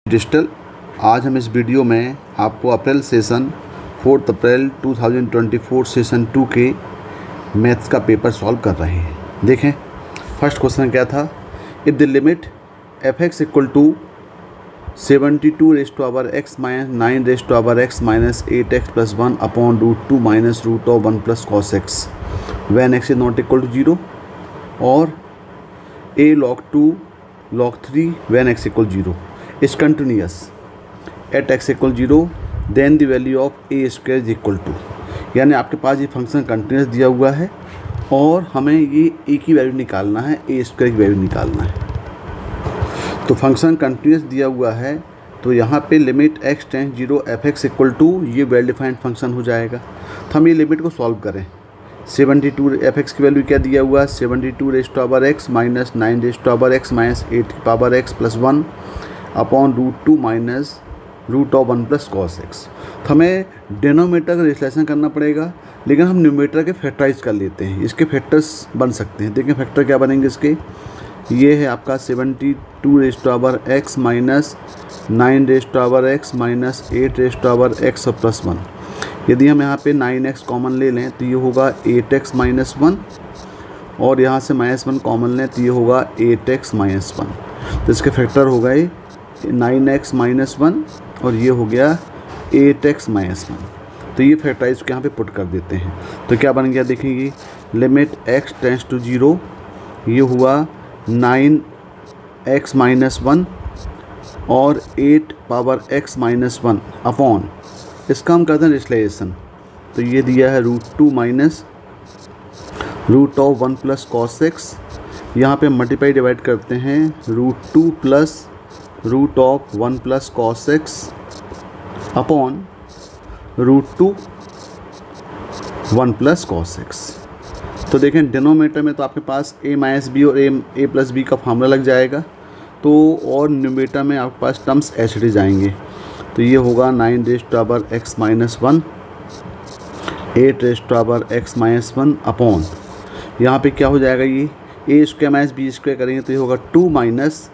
Digital. आज हम इस वीडियो में आपको अप्रैल सेशन 4 अप्रैल 2024 सेशन 2 के मैथ्स का पेपर सॉल्व कर रहे हैं। देखें, फर्स्ट क्वेश्चन क्या था। If the limit F X equal to 72 raise to power X minus 9 raise to power X minus 8x plus 1 upon √2 minus √1 plus cos X when X is not equal to 0 और a log 2 log 3 when x equal 0 is continuous at x equal 0 then the value of a square is equal to, यानी आपके पास ये function continuous दिया हुआ है और हमें ये a की वैल्यू निकालना है, a स्क्वायर की वैल्यू निकालना है। तो फंक्शन कंटिन्यूस दिया हुआ है तो यहाँ पे limit x tends 0 F X equal to ये वेल डिफाइंड फंक्शन हो जाएगा। तो हम ये लिमिट को सॉल्व करें। 72 एफ एक्स की वैल्यू क्या दिया हुआ है, 72 raise to power X minus 9 raise to power X minus 8 की power X plus 1 upon √2 minus √1 plus cos X. तो हमें डिनोमिनेटर का रिलेशन करना पड़ेगा, लेकिन हम न्यूमरेटर के फैक्टराइज कर लेते हैं। इसके फैक्टर्स बन सकते हैं। देखें फैक्टर क्या बनेंगे इसके। ये है आपका 72 raise to power X minus 9 raise to power X minus 8 raise to power X और प्लस 1। यदि हम यहाँ पे 9x कॉमन ले लें तो ये होगा 8x माइनस 1 और यहाँ से -1 कॉमन लें तो ये होगा 8x माइनस 1। तो इसके फैक्टर हो गए 9x माइनस 1 और ये हो गया 8x माइनस 1। तो ये फैक्टराइज के यहाँ पे पुट कर देते हैं। तो क्या बन गया देखेंगे, लिमिट x टेंस टू 0 ये हुआ 9x माइनस 1 और 8 पावर x माइनस 1 अपॉन, इसका हम करते हैं रिलेशन। तो ये दिया है √2 माइनस √1 प्लस कॉस एक्स। यहाँ पे मल्टीप्लाई डिवाइड करते हैं √2 plus √1 plus cos x upon √2 1 plus cos X. तो देखें डिनोमिनेटर में तो आपके पास a माइनस बी और a प्लस बी का फार्मूला लग जाएगा। तो और न्यूमरेटर में आपके पास टर्म्स ऐसे जाएंगे। तो ये होगा 9 raise to power X minus 1 8 raise to power X minus 1 upon, यहाँ पे क्या हो जाएगा, ये a square minus B square करेंगे तो ये होगा 2 माइनस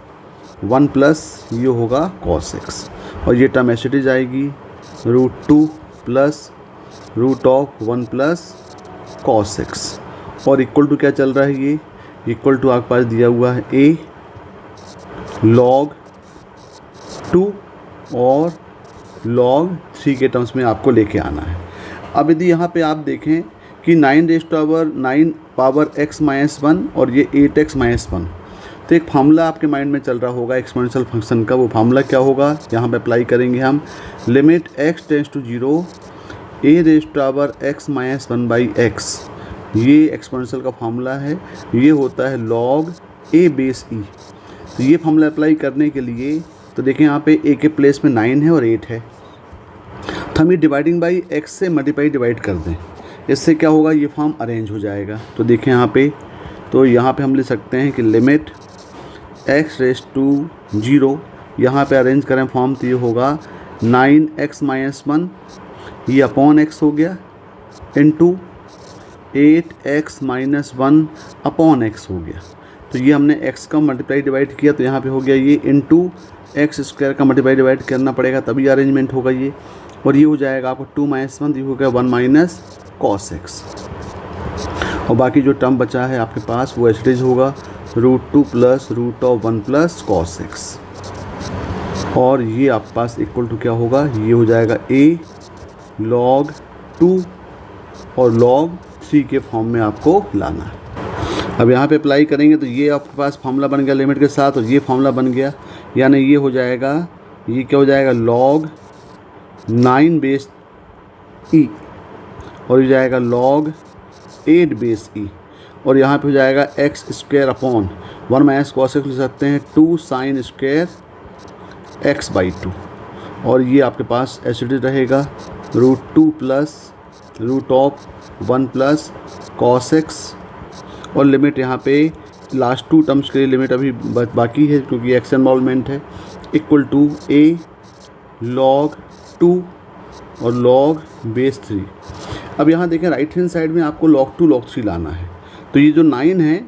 1 प्लस ये होगा कॉस एक्स और ये टर्म ऐसे जाएगी √2 प्लस √1 प्लस कॉस एक्स और इक्वल टू क्या चल रहा है, ये इक्वल टू आपके पास दिया हुआ है a log 2 और log 3 के टर्म्स में आपको लेके आना है। अब यदि यहाँ पे आप देखें कि 9 raise to power 9 power x minus 1 और ये 8x माइनस 1, तो एक फार्मूला आपके माइंड में चल रहा होगा एक्सपोनेंशियल फंक्शन का। वो फार्मूला क्या होगा, यहाँ पे अप्लाई करेंगे हम। Limit x tends to 0 a raise to power x minus 1 by x, ये एक्सपोनेंशियल का फार्मूला है। ये होता है log a बेस e। तो ये फार्मूला अप्लाई करने के लिए तो देखें यहाँ पे a के प्लेस में 9 है और 8 है। तो हम ये डिवाइडिंग बाई x से मल्टीप्लाई डिवाइड कर दें, इससे क्या होगा, ये फॉर्म अरेंज हो जाएगा। तो देखें यहाँ पे, तो यहाँ पे हम ले सकते हैं कि लिमिट x रेज़ टू 0 यहाँ पे अरेंज करें फॉर्म तो ये होगा 9x माइनस 1 ये अपॉन x हो गया into 8x minus 1 upon x हो गया। तो ये हमने x का मल्टीप्लाई डिवाइड किया तो यहाँ पे हो गया ये इंटू एक्स स्क्वायर का मल्टीप्लाई डिवाइड करना पड़ेगा तभी अरेंजमेंट होगा ये। और ये हो जाएगा आपको 2 माइनस 1 ये हो गया 1 माइनस कॉस एक्स और बाकी जो टर्म बचा है आपके पास वो एच होगा √2 प्लस √1 प्लस कॉस एक्स और ये आपके पास इक्वल टू क्या होगा, ये हो जाएगा a log 2 और log 3 के फॉर्म में आपको लाना है। अब यहाँ पे अप्लाई करेंगे तो ये आपके पास फार्मूला बन गया लिमिट के साथ और ये फार्मूला बन गया, यानी ये हो जाएगा, ये क्या हो जाएगा log 9 बेस e और ये जाएगा log 8 बेस e और यहाँ पे हो जाएगा x square upon 1 minus cos x ले सकते हैं 2 साइन स्क्वायर x बाई 2 और ये आपके पास ऐसे रहेगा √2 प्लस √1 प्लस कॉस एक्स और लिमिट यहाँ पे लास्ट 2 टर्म्स के लिए लिमिट अभी बाकी है क्योंकि एक्स इन्वॉल्वमेंट है, इक्वल टू a log 2 और log बेस 3। अब यहाँ देखें राइट हैंड साइड में आपको log 2 log 3 लाना है। तो ये जो 9 है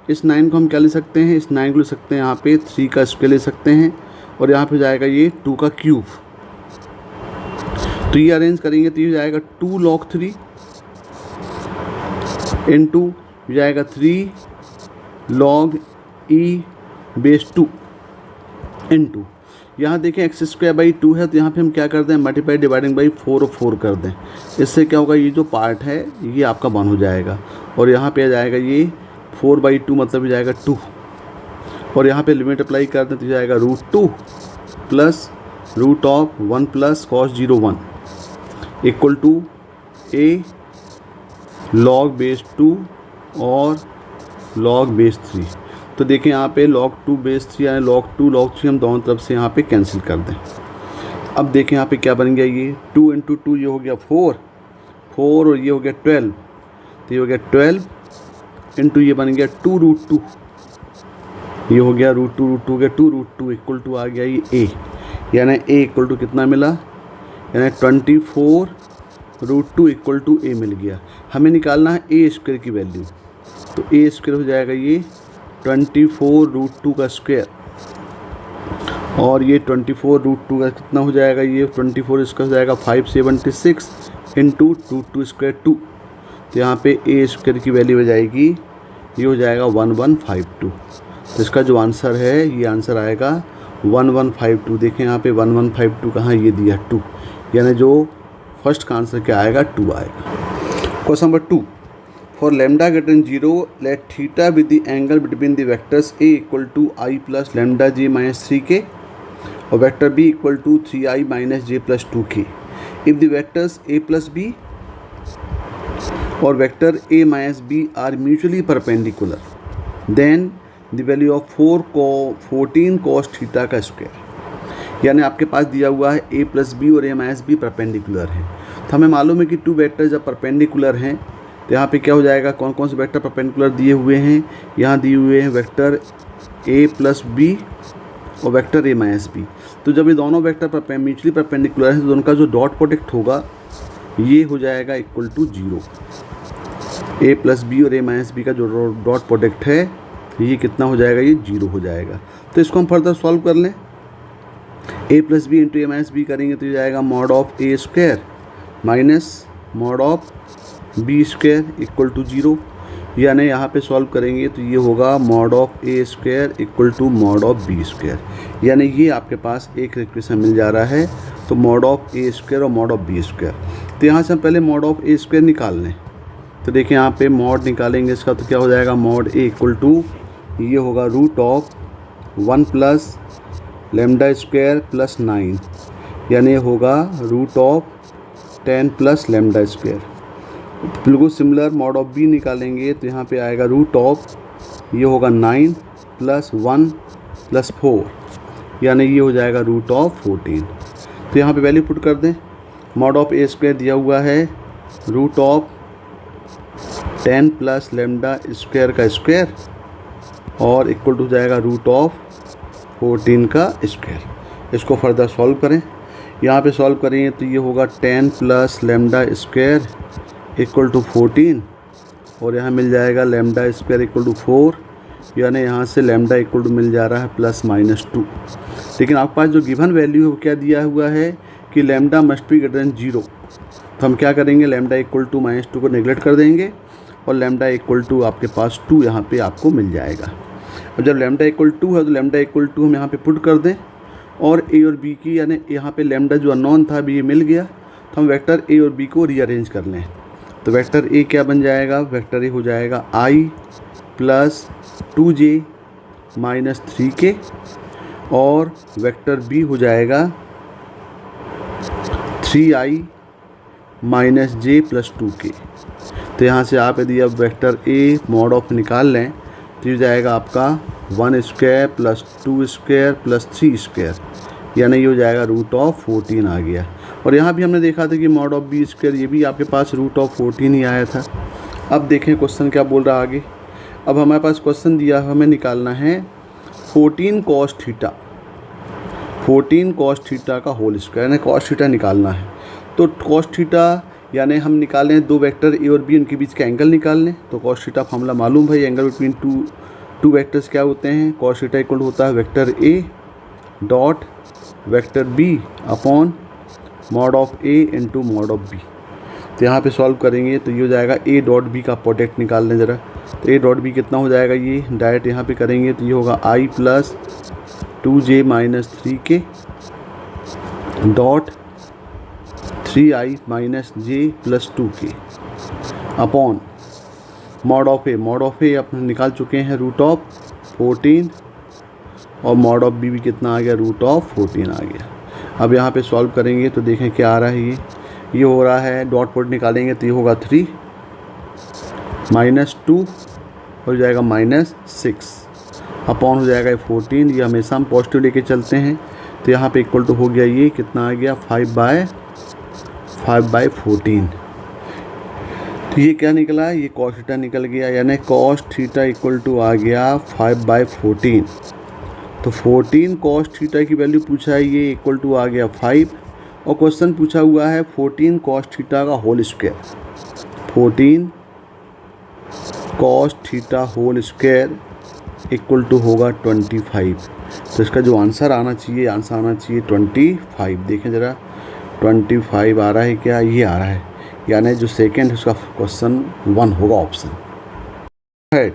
इस 9 को हम क्या ले सकते हैं, इस 9 को ले सकते हैं यहाँ पे 3 का स्क्वायर ले सकते हैं और यहाँ पे जाएगा ये 2 का क्यूब। तो ये अरेंज करेंगे तो ये जाएगा 2 log 3 इंटू जाएगा 3 log e बेस 2 इंटू यहाँ देखें एक्स स्क्वायर बाई 2 है, तो यहाँ पे हम क्या करते हैं मल्टीप्लाई डिवाइडिंग बाई 4 और 4 कर दें। इससे क्या होगा, ये जो पार्ट है ये आपका 1 हो जाएगा और यहाँ पे आ जाएगा ये 4/2 मतलब हो जाएगा 2 और यहाँ पे लिमिट अप्लाई कर दें तो जाएगा √2 plus √1 plus cos 0 1 equal to a log base 2 और log बेस 3। तो देखें यहाँ पे log 2 बेस 3 यानी log 2 log 3 हम दोनों तरफ से यहाँ पे कैंसिल कर दें। अब देखें यहाँ पे क्या बन गया, ये 2 इंटू 2 ये हो गया 4 और ये हो गया 12, तो ये हो गया 12 इंटू ये बन गया 2√2, ये हो गया √2 हो गया 2√2 इक्वल टू आ गया ये a, यानी a इक्वल टू कितना मिला, यानी 24√2 इक्वल टू a मिल गया। हमें निकालना है a स्क्वायर की वैल्यू, तो a स्क्वायर हो जाएगा ये 24√2 का स्क्वायर और ये 24√2 का कितना हो जाएगा, ये 24 इसका हो जाएगा 576 इंटू 2 स्क्वायर 2, तो यहाँ पे a स्क्वायर की वैल्यू हो जाएगी ये हो जाएगा 1152। तो इसका जो आंसर है ये आंसर आएगा 1152। देखें यहाँ पे 1152 कहाँ ये दिया 2, यानी जो फर्स्ट का आंसर क्या आएगा 2 आएगा। Question number 2, for lambda greater than 0 let theta with the angle between the vectors a equal to i plus lambda j minus 3k और vector b equal to 3i minus j plus 2k if the vectors a plus b और vector a minus b are mutually perpendicular then the value of 14 cos theta का square. यानी आपके पास दिया हुआ है a plus B और a minus B perpendicular है, तो हमें मालूम है कि 2 वेक्टर जब परपेंडिकुलर हैं तो यहाँ पे क्या हो जाएगा, कौन कौन से वेक्टर परपेंडिकुलर दिए हुए हैं, यहाँ दिए हुए हैं वेक्टर a प्लस बी और वेक्टर a माइनस बी। तो जब ये दोनों वेक्टर म्यूचुअली परपेंडिकुलर हैं तो उनका जो डॉट प्रोडक्ट होगा ये हो जाएगा equal to 0। a plus B और a माइनस बी का जो डॉट प्रोडक्ट है ये कितना हो जाएगा, ये 0 हो जाएगा। तो इसको हम फर्दर सॉल्व कर लें, a plus B into a minus B करेंगे तो ये जाएगा mod of a square minus mod of B square equal to 0, यानी यहाँ पे सॉल्व करेंगे तो ये होगा mod of a square equal to mod of B square, यानी ये आपके पास एक इक्वेशन मिल जा रहा है। तो मॉड ऑफ a स्क्वायर और मॉड ऑफ बी स्क्वायर, तो यहाँ से हम पहले मॉड ऑफ a स्क्वायर निकाल लें। तो देखिए यहाँ पे मॉड निकालेंगे इसका तो क्या हो जाएगा, मॉड a इक्वल टू ये होगा √1 प्लस लैम्डा स्क्वायर प्लस 9, यानी होगा √10 प्लस लैम्डा स्क्वायर। बिल्कुल सिमिलर मॉड ऑफ बी निकालेंगे तो यहाँ पे आएगा ये होगा 9 प्लस 1 प्लस 4, यानी ये हो जाएगा √14। तो यहाँ पे वैल्यू पुट कर दें, मॉड ऑफ a स्क्वायर दिया हुआ है √10 प्लस लैम्डा स्क्वायर का स्क्वायर और इक्वल टू जाएगा √14 का स्क्वायर। इसको फर्दर सॉल्व करें, यहाँ पे सॉल्व करेंगे तो ये होगा 10 plus lambda square equal to 14 और यहाँ मिल जाएगा लैम्डा स्क्वायर इक्वल टू 4, यानी यहाँ से लैम्डा इक्वल टू मिल जा रहा है +-2। लेकिन आपके पास जो गिवन वैल्यू है क्या दिया हुआ है कि lambda must be greater than 0, तो हम क्या करेंगे लैम्डा इक्वल टू -2 को नेगलेक्ट कर देंगे और लैम्डा इक्वल टू आपके पास 2 यहाँ पे आपको मिल जाएगा। और जब लैम्डा इक्वल 2 है तो लैम्डा इक्वल 2 हम यहाँ पे पुट कर दें और a और b की, यानी यहाँ पे लैम्डा जो अननोन था अभी ये मिल गया, तो हम वेक्टर a और b को रीअरेंज कर लें। तो वेक्टर a क्या बन जाएगा, वेक्टर a हो जाएगा i plus 2j minus 3k और वेक्टर b हो जाएगा 3i minus j plus 2k। तो यहाँ से आप यदि अब वेक्टर a मॉड ऑफ निकाल लें तो ये जाएगा आपका 1 square plus 2 square plus 3 square, यानी ये हो जाएगा √14 आ गया। और यहाँ भी हमने देखा था कि मॉड ऑफ बी स्क्वायर ये भी आपके पास √14 ही आया था। अब देखें क्वेश्चन क्या बोल रहा है आगे। अब हमारे पास क्वेश्चन दिया, हमें निकालना है 14 cos थीटा का होल स्क्वायर, यानी cos थीटा निकालना है। तो cos थीटा यानी हम निकालें दो वेक्टर ए और बी, उनके बीच का एंगल निकाल लें। तो cos थीटा फार्मूला मालूम भाई, एंगल बिटवीन टू वेक्टर्स क्या होते हैं, cos थीटा इक्वल होता है vector A dot vector B upon mod of A into mod of B. तो यहाँ पे सॉल्व करेंगे तो ये हो जाएगा ए डॉट बी का प्रोडक्ट निकाल लें ज़रा। तो ए डॉट बी कितना हो जाएगा, ये डायरेक्ट यहाँ पे करेंगे तो ये होगा i plus 2j minus 3k dot 3i minus j plus 2k upon mod of a अपने निकाल चुके हैं रूट ऑफ 14 और मॉड ऑफ बी भी कितना आ गया, रूट ऑफ 14 आ गया। अब यहाँ पे सॉल्व करेंगे तो देखें क्या आ रहा है, ये हो रहा है डॉट प्रोडक्ट निकालेंगे तो ये होगा 3 माइनस 2 हो जाएगा माइनस 6 अपॉन हो जाएगा 14। ये हमेशा हम पॉजिटिव लेके चलते हैं तो यहाँ पे इक्वल टू हो गया, ये कितना आ गया 5/14। तो ये क्या निकला, ये कॉस थीटा निकल गया, यानी कॉस थीटा इक्वल टू आ गया 5/14। तो 14 कॉस थीटा की वैल्यू पूछा है, ये इक्वल टू आ गया 5 और क्वेश्चन पूछा हुआ है 14 कॉस थीटा का whole square. 14 cos theta whole square equal to होगा 25। तो इसका जो आंसर आना चाहिए 25। देखें ज़रा 25 आ रहा है क्या, ये आ रहा है, यानी जो सेकेंड उसका क्वेश्चन 1 होगा option. Head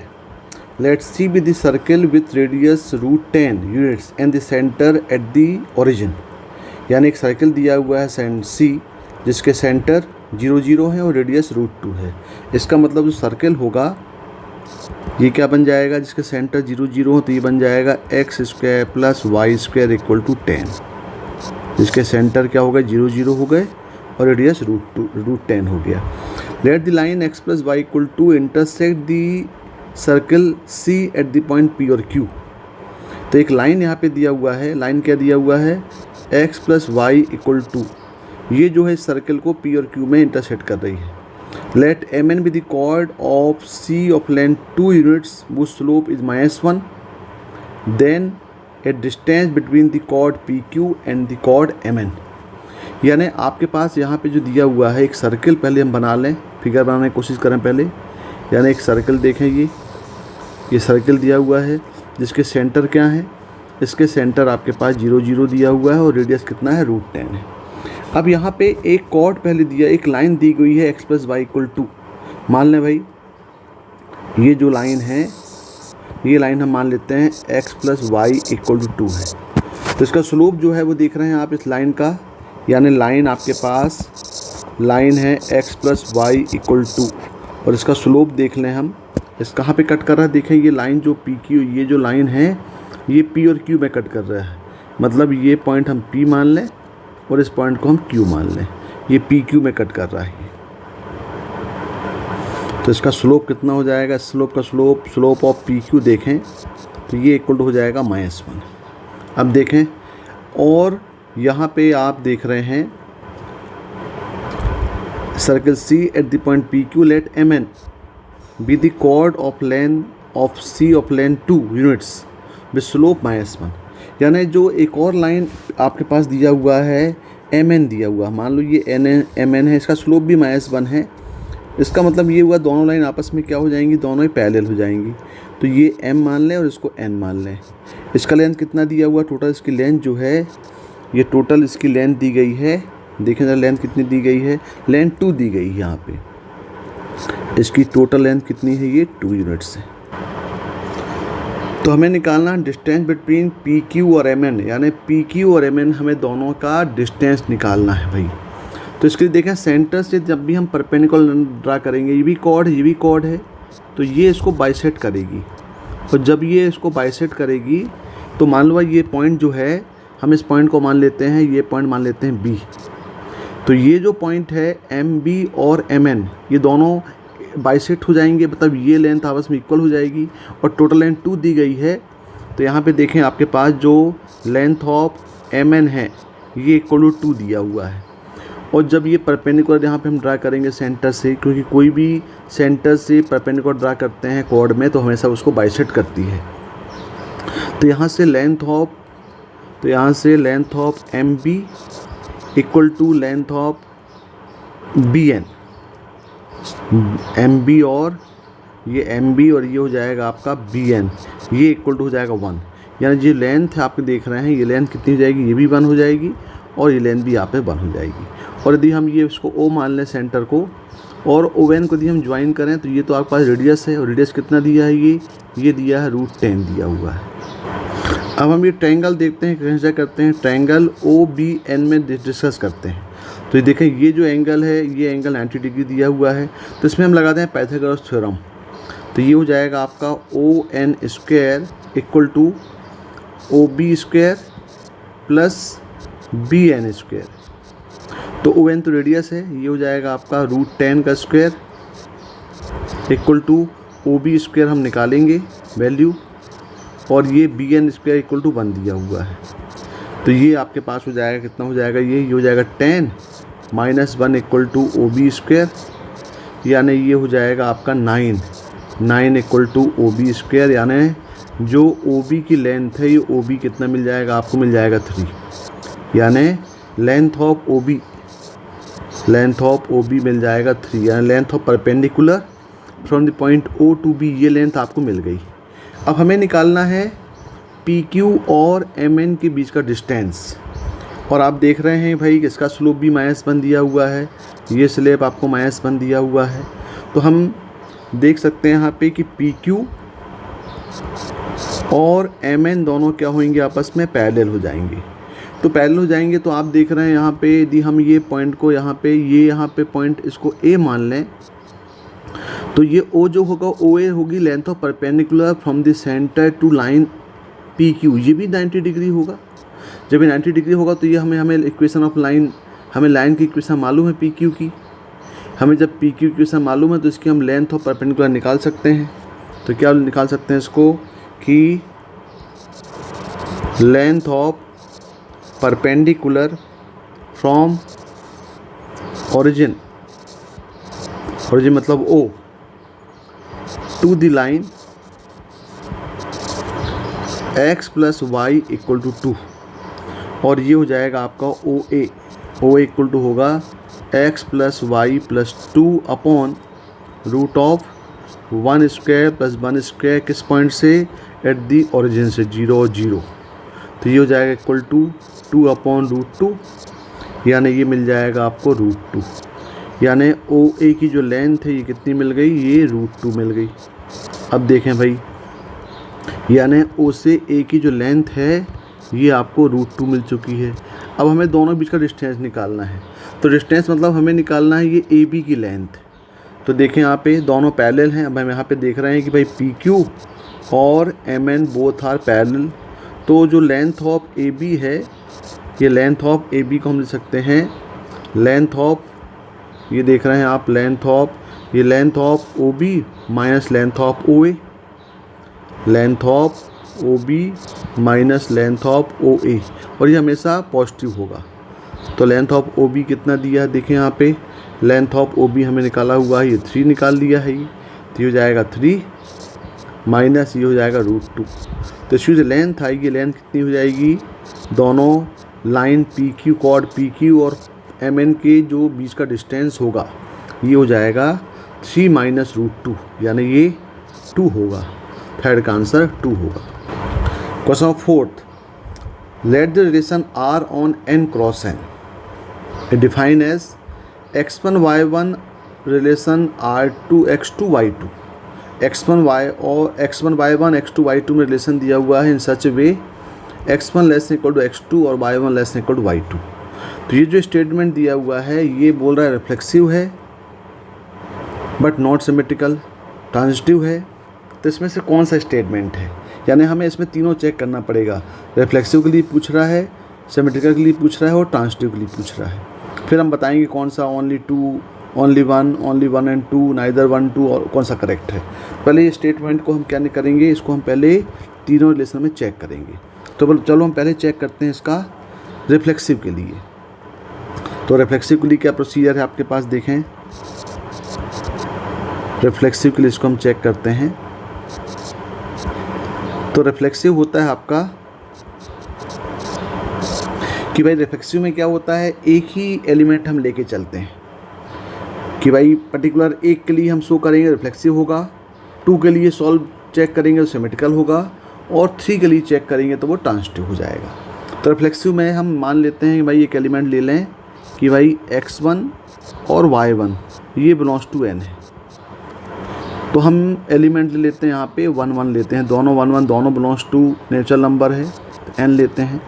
let's see with the circle with radius √10 units and the centre at the origin. यानी एक सर्कल दिया हुआ है सी जिसके सेंटर 0 0 है और रेडियस √2 है। इसका मतलब जो सर्कल होगा ये क्या बन जाएगा, जिसके सेंटर 0 0 हो तो ये बन जाएगा x² plus y² equal to 10। जिसके सेंटर क्या हो गए 0 0 हो गए और रेडियस √10 हो गया। Let the line x plus Y equal to intersect the circle C at the point P और Q। तो एक लाइन यहाँ पे दिया हुआ है, लाइन क्या दिया हुआ है x plus Y equal to, ये जो है सर्कल को P और Q में इंटरसेक्ट कर रही है। Let mn be the chord of C of length 2 units वो slope is -1 then a distance between the chord PQ and the chord mn। यानी आपके पास यहाँ पे जो दिया हुआ है एक सर्कल, पहले हम बना लें, फिगर बनाने की कोशिश करें पहले। यानी एक सर्कल देखें, ये सर्कल दिया हुआ है जिसके सेंटर क्या है, इसके सेंटर आपके पास 0 0 दिया हुआ है और रेडियस कितना है √10 है। अब यहाँ पे एक कॉर्ड पहले दिया, एक लाइन दी गई है x plus Y equal to, मान लें भाई ये जो लाइन है ये लाइन हम मान लेते हैं x plus Y equal to 2 है। तो इसका स्लोप जो है वो देख रहे हैं आप इस लाइन का, यानी लाइन आपके पास लाइन है x plus Y equal to और इसका स्लोप देख लें हम, इस कहाँ पे कट कर रहा है, देखें ये लाइन जो PQ, ये जो लाइन है ये P और Q में कट कर रहा है। मतलब ये पॉइंट हम P मान लें और इस पॉइंट को हम Q मान लें, ये PQ में कट कर रहा है। तो इसका स्लोप कितना हो जाएगा, स्लोप का स्लोप ऑफ PQ देखें तो ये इक्वल टू हो जाएगा -1। अब देखें और यहाँ पे आप देख रहे हैं circle C at the point PQ let mn be the chord of length of C of length 2 units with slope -1। यानी जो एक और लाइन आपके पास दिया हुआ है mn दिया हुआ, मान लो ये mn है, इसका स्लोप भी -1 है। इसका मतलब ये हुआ दोनों लाइन आपस में क्या हो जाएंगी, दोनों ही पैरेलल हो जाएंगी। तो ये m मान लें और इसको n मान लें। इसका लेंथ कितना दिया हुआ, टोटल इसकी लेंथ जो है, ये टोटल इसकी लेंथ दी गई है, देखें जरा लेंथ कितनी दी गई है, लेंथ 2 दी गई है। यहाँ पे इसकी टोटल लेंथ कितनी है, ये 2 यूनिट्स है। तो हमें निकालना डिस्टेंस बिटवीन PQ और mn, यानी PQ और mn हमें दोनों का डिस्टेंस निकालना है भाई। तो इसके लिए देखें सेंटर से जब भी हम परपेंडिकुलर ड्रा करेंगे, ये भी कॉर्ड है तो ये इसको बाइसेक्ट करेगी और जब ये इसको बाइसेक्ट करेगी तो मान लो ये पॉइंट जो है, हम इस पॉइंट को मान लेते हैं, ये पॉइंट मान लेते हैं B। तो ये जो पॉइंट है MB और MN ये दोनों बाइसेक्ट हो जाएंगे, मतलब ये लेंथ आपस में इक्वल हो जाएगी और टोटल लेंथ 2 दी गई है। तो यहाँ पे देखें आपके पास जो लेंथ ऑफ MN है ये इक्वल टू 2 दिया हुआ है। और जब ये परपेंडिकुलर यहाँ पे हम ड्रा करेंगे सेंटर से, क्योंकि कोई भी सेंटर से परपेंडिकुलर ड्रा करते हैं कॉर्ड में तो हमेशा उसको बाइसेक्ट करती है। तो यहाँ से length of MB equal to length of BN, MB और ये MB और ये हो जाएगा आपका BN, ये इक्वल टू हो जाएगा 1। यानी जो लेंथ है आपके देख रहे हैं, ये लेंथ कितनी हो जाएगी, ये भी 1 हो जाएगी और ये लेंथ भी यहाँ पे 1 हो जाएगी। और यदि हम ये इसको O मान लें सेंटर को, और ON को यदि हम ज्वाइन करें तो ये तो आपके पास रेडियस है, और रेडियस कितना दिया है, ये दिया है √10 दिया हुआ है। अब हम ये ट्रायंगल देखते हैं, कंसिडर करते हैं, ट्रायंगल OBN में डिस्कस करते हैं। तो ये देखें, ये जो एंगल है ये एंगल 90 डिग्री दिया हुआ है, तो इसमें हम लगाते हैं पाइथागोरस थ्योरम। तो ये हो जाएगा आपका ON square equal to OB square plus BN square. तो ON तो रेडियस है, ये हो जाएगा आपका √10 का square equal to OB square हम निकालेंगे वैल्यू, और ये BN स्क्वायर इक्वल टू 1 दिया हुआ है। तो ये आपके पास हो जाएगा, कितना हो जाएगा, ये हो जाएगा 10 - 1 इक्वल टू OB स्क्वायर, यानी ये हो जाएगा आपका 9 इक्वल टू OB स्क्वायर। यानी जो OB की लेंथ है, ये OB कितना मिल जाएगा आपको, मिल जाएगा 3। यानी लेंथ ऑफ OB मिल जाएगा 3, यानी length of perpendicular from the point O to B, ये लेंथ आपको मिल गई। अब हमें निकालना है PQ और MN के बीच का डिस्टेंस, और आप देख रहे हैं भाई कि इसका स्लोप भी -1 दिया हुआ है, ये स्लोप आपको -1 दिया हुआ है। तो हम देख सकते हैं यहाँ पे कि PQ और MN दोनों क्या होंगे, आपस में पैरेलल हो जाएंगे। तो पैरेलल हो जाएंगे तो आप देख रहे हैं यहाँ पे, यदि हम ये पॉइंट को यहाँ पे पॉइंट इसको A मान लें, तो ये O जो होगा, OA होगी length of perpendicular from the centre to line PQ, ये भी 90 डिग्री होगा। जब ये 90 डिग्री होगा तो ये हमें इक्वेशन ऑफ लाइन, हमें लाइन की इक्वेशन मालूम है PQ की। हमें जब PQ की इक्वेशन मालूम है तो इसकी हम लेंथ ऑफ परपेंडिकुलर निकाल सकते हैं। तो क्या निकाल सकते हैं इसको, कि length of perpendicular from origin मतलब O to the line x + y = 2, और ये हो जाएगा आपका OA इक्वल टू होगा x + y + 2 अपॉन √1² + 1² किस पॉइंट से, एट दी ओरिजिन से 0 0। तो ये हो जाएगा इक्वल टू 2 अपॉन √2, यानी ये मिल जाएगा आपको √2। यानी OA की जो लेंथ है ये कितनी मिल गई, ये √2 मिल गई। अब देखें भाई, यानी O से A की जो लेंथ है ये आपको √2 मिल चुकी है। अब हमें दोनों बीच का डिस्टेंस निकालना है। तो डिस्टेंस मतलब हमें निकालना है ये AB की लेंथ। तो देखें यहाँ पे दोनों पैरेलल हैं। अब हम यहाँ पे देख रहे हैं कि भाई PQ और MN बोथ आर पैरेलल। तो जो लेंथ ऑफ AB है, ये लेंथ ऑफ AB को हम ले सकते हैं लेंथ ऑफ, ये देख रहे हैं आप, length of OB minus length of OA, length of OB minus length of OA, और ये हमेशा पॉजिटिव होगा। तो लेंथ ऑफ OB कितना दिया है, देखें यहाँ पे लेंथ ऑफ OB हमें निकाला हुआ है, ये 3 निकाल लिया है। तो ये हो जाएगा 3 माइनस ये हो जाएगा √2। तो इसकी जो लेंथ आएगी, लेंथ कितनी हो जाएगी, दोनों लाइन PQ कॉर्ड PQ और MN के जो बीच का डिस्टेंस होगा ये हो जाएगा 3 माइनस √2, यानी ये 2 होगा। थर्ड का आंसर 2 होगा। Question 4th, let the relation R on N cross N define as x1 y1 relation R2 x2 y2। x1 y और x1 y1 x2 y2 में रिलेशन दिया हुआ है इन सच वे x1 <= x2 और y1 <= y2। तो ये जो स्टेटमेंट दिया हुआ है ये बोल रहा है रिफ्लेक्सिव है बट नॉट सिमेट्रिकल, ट्रांजिटिव है। तो इसमें से कौन सा स्टेटमेंट है, यानी हमें इसमें तीनों चेक करना पड़ेगा। रिफ्लेक्सिव के लिए पूछ रहा है, सिमेट्रिकल के लिए पूछ रहा है और ट्रांजिटिव के लिए पूछ रहा है। फिर हम बताएंगे कौन सा ओनली 2, ओनली 1 एंड 2, नाइदर 1 2 और कौन सा करेक्ट है। पहले ये स्टेटमेंट को हम क्या नहीं करेंगे, इसको हम पहले तीनों रिलेशन में चेक करेंगे। तो चलो हम पहले चेक करते हैं इसका रिफ्लेक्सिव के लिए। तो रिफ्लेक्सिव के लिए क्या प्रोसीजर है आपके पास, देखें। रिफ्लेक्सिव के लिए इसको हम चेक करते हैं। तो रिफ्लेक्सिव होता है आपका कि भाई रिफ्लेक्सिव में क्या होता है, एक ही एलिमेंट हम लेके चलते हैं कि भाई पर्टिकुलर एक के लिए हम शो करेंगे रिफ्लेक्सिव होगा, 2 के लिए सॉल्व चेक करेंगे तो सिमेट्रिकल होगा, और 3 के लिए चेक करेंगे तो वो ट्रांजिटिव हो जाएगा। तो रिफ्लेक्सिव में हम मान लेते हैं कि भाई एक एलिमेंट ले लें कि भाई x1 और y1 ये बिलोंग्स टू n है। तो हम एलिमेंट ले लेते हैं यहाँ पे 1 1 लेते हैं, दोनों 1 1 दोनों बिलोंग्स टू नेचुरल नंबर है, तो n लेते हैं।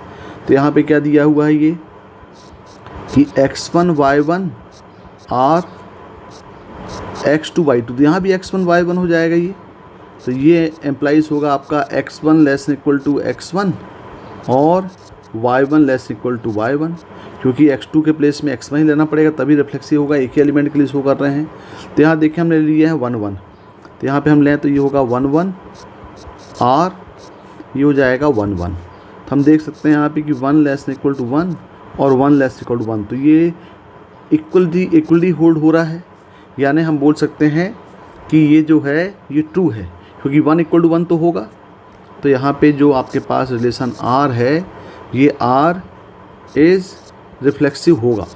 तो यहाँ पे क्या दिया हुआ है ये कि x1 y1 और x2 y2, तो यहाँ भी x1 y1 हो जाएगा ये। तो ये एम्प्लाइज होगा आपका x1 less equal to x1 और y1 less equal to y1, क्योंकि x2 के प्लेस में x1 ही लेना पड़ेगा तभी रिफ्लेक्सिव होगा, एक ही एलिमेंट के लिए शो कर रहे हैं। तो यहाँ देखिए हमने लिया है 1 1, तो यहाँ पे हम लें तो ये होगा 1 1 और ये हो जाएगा 1 1। तो हम देख सकते हैं यहाँ पे कि 1 लेस इक्वल टू 1 और 1 लेस इक्वल टू 1, तो ये इक्वली होल्ड हो रहा है, यानी हम बोल सकते हैं कि ये जो है ये ट्रू है, क्योंकि 1 इक्वल टू 1 तो होगा। तो यहाँ पे जो आपके पास रिलेशन R है ये R इज़ रिफ्लेक्सिव होगा,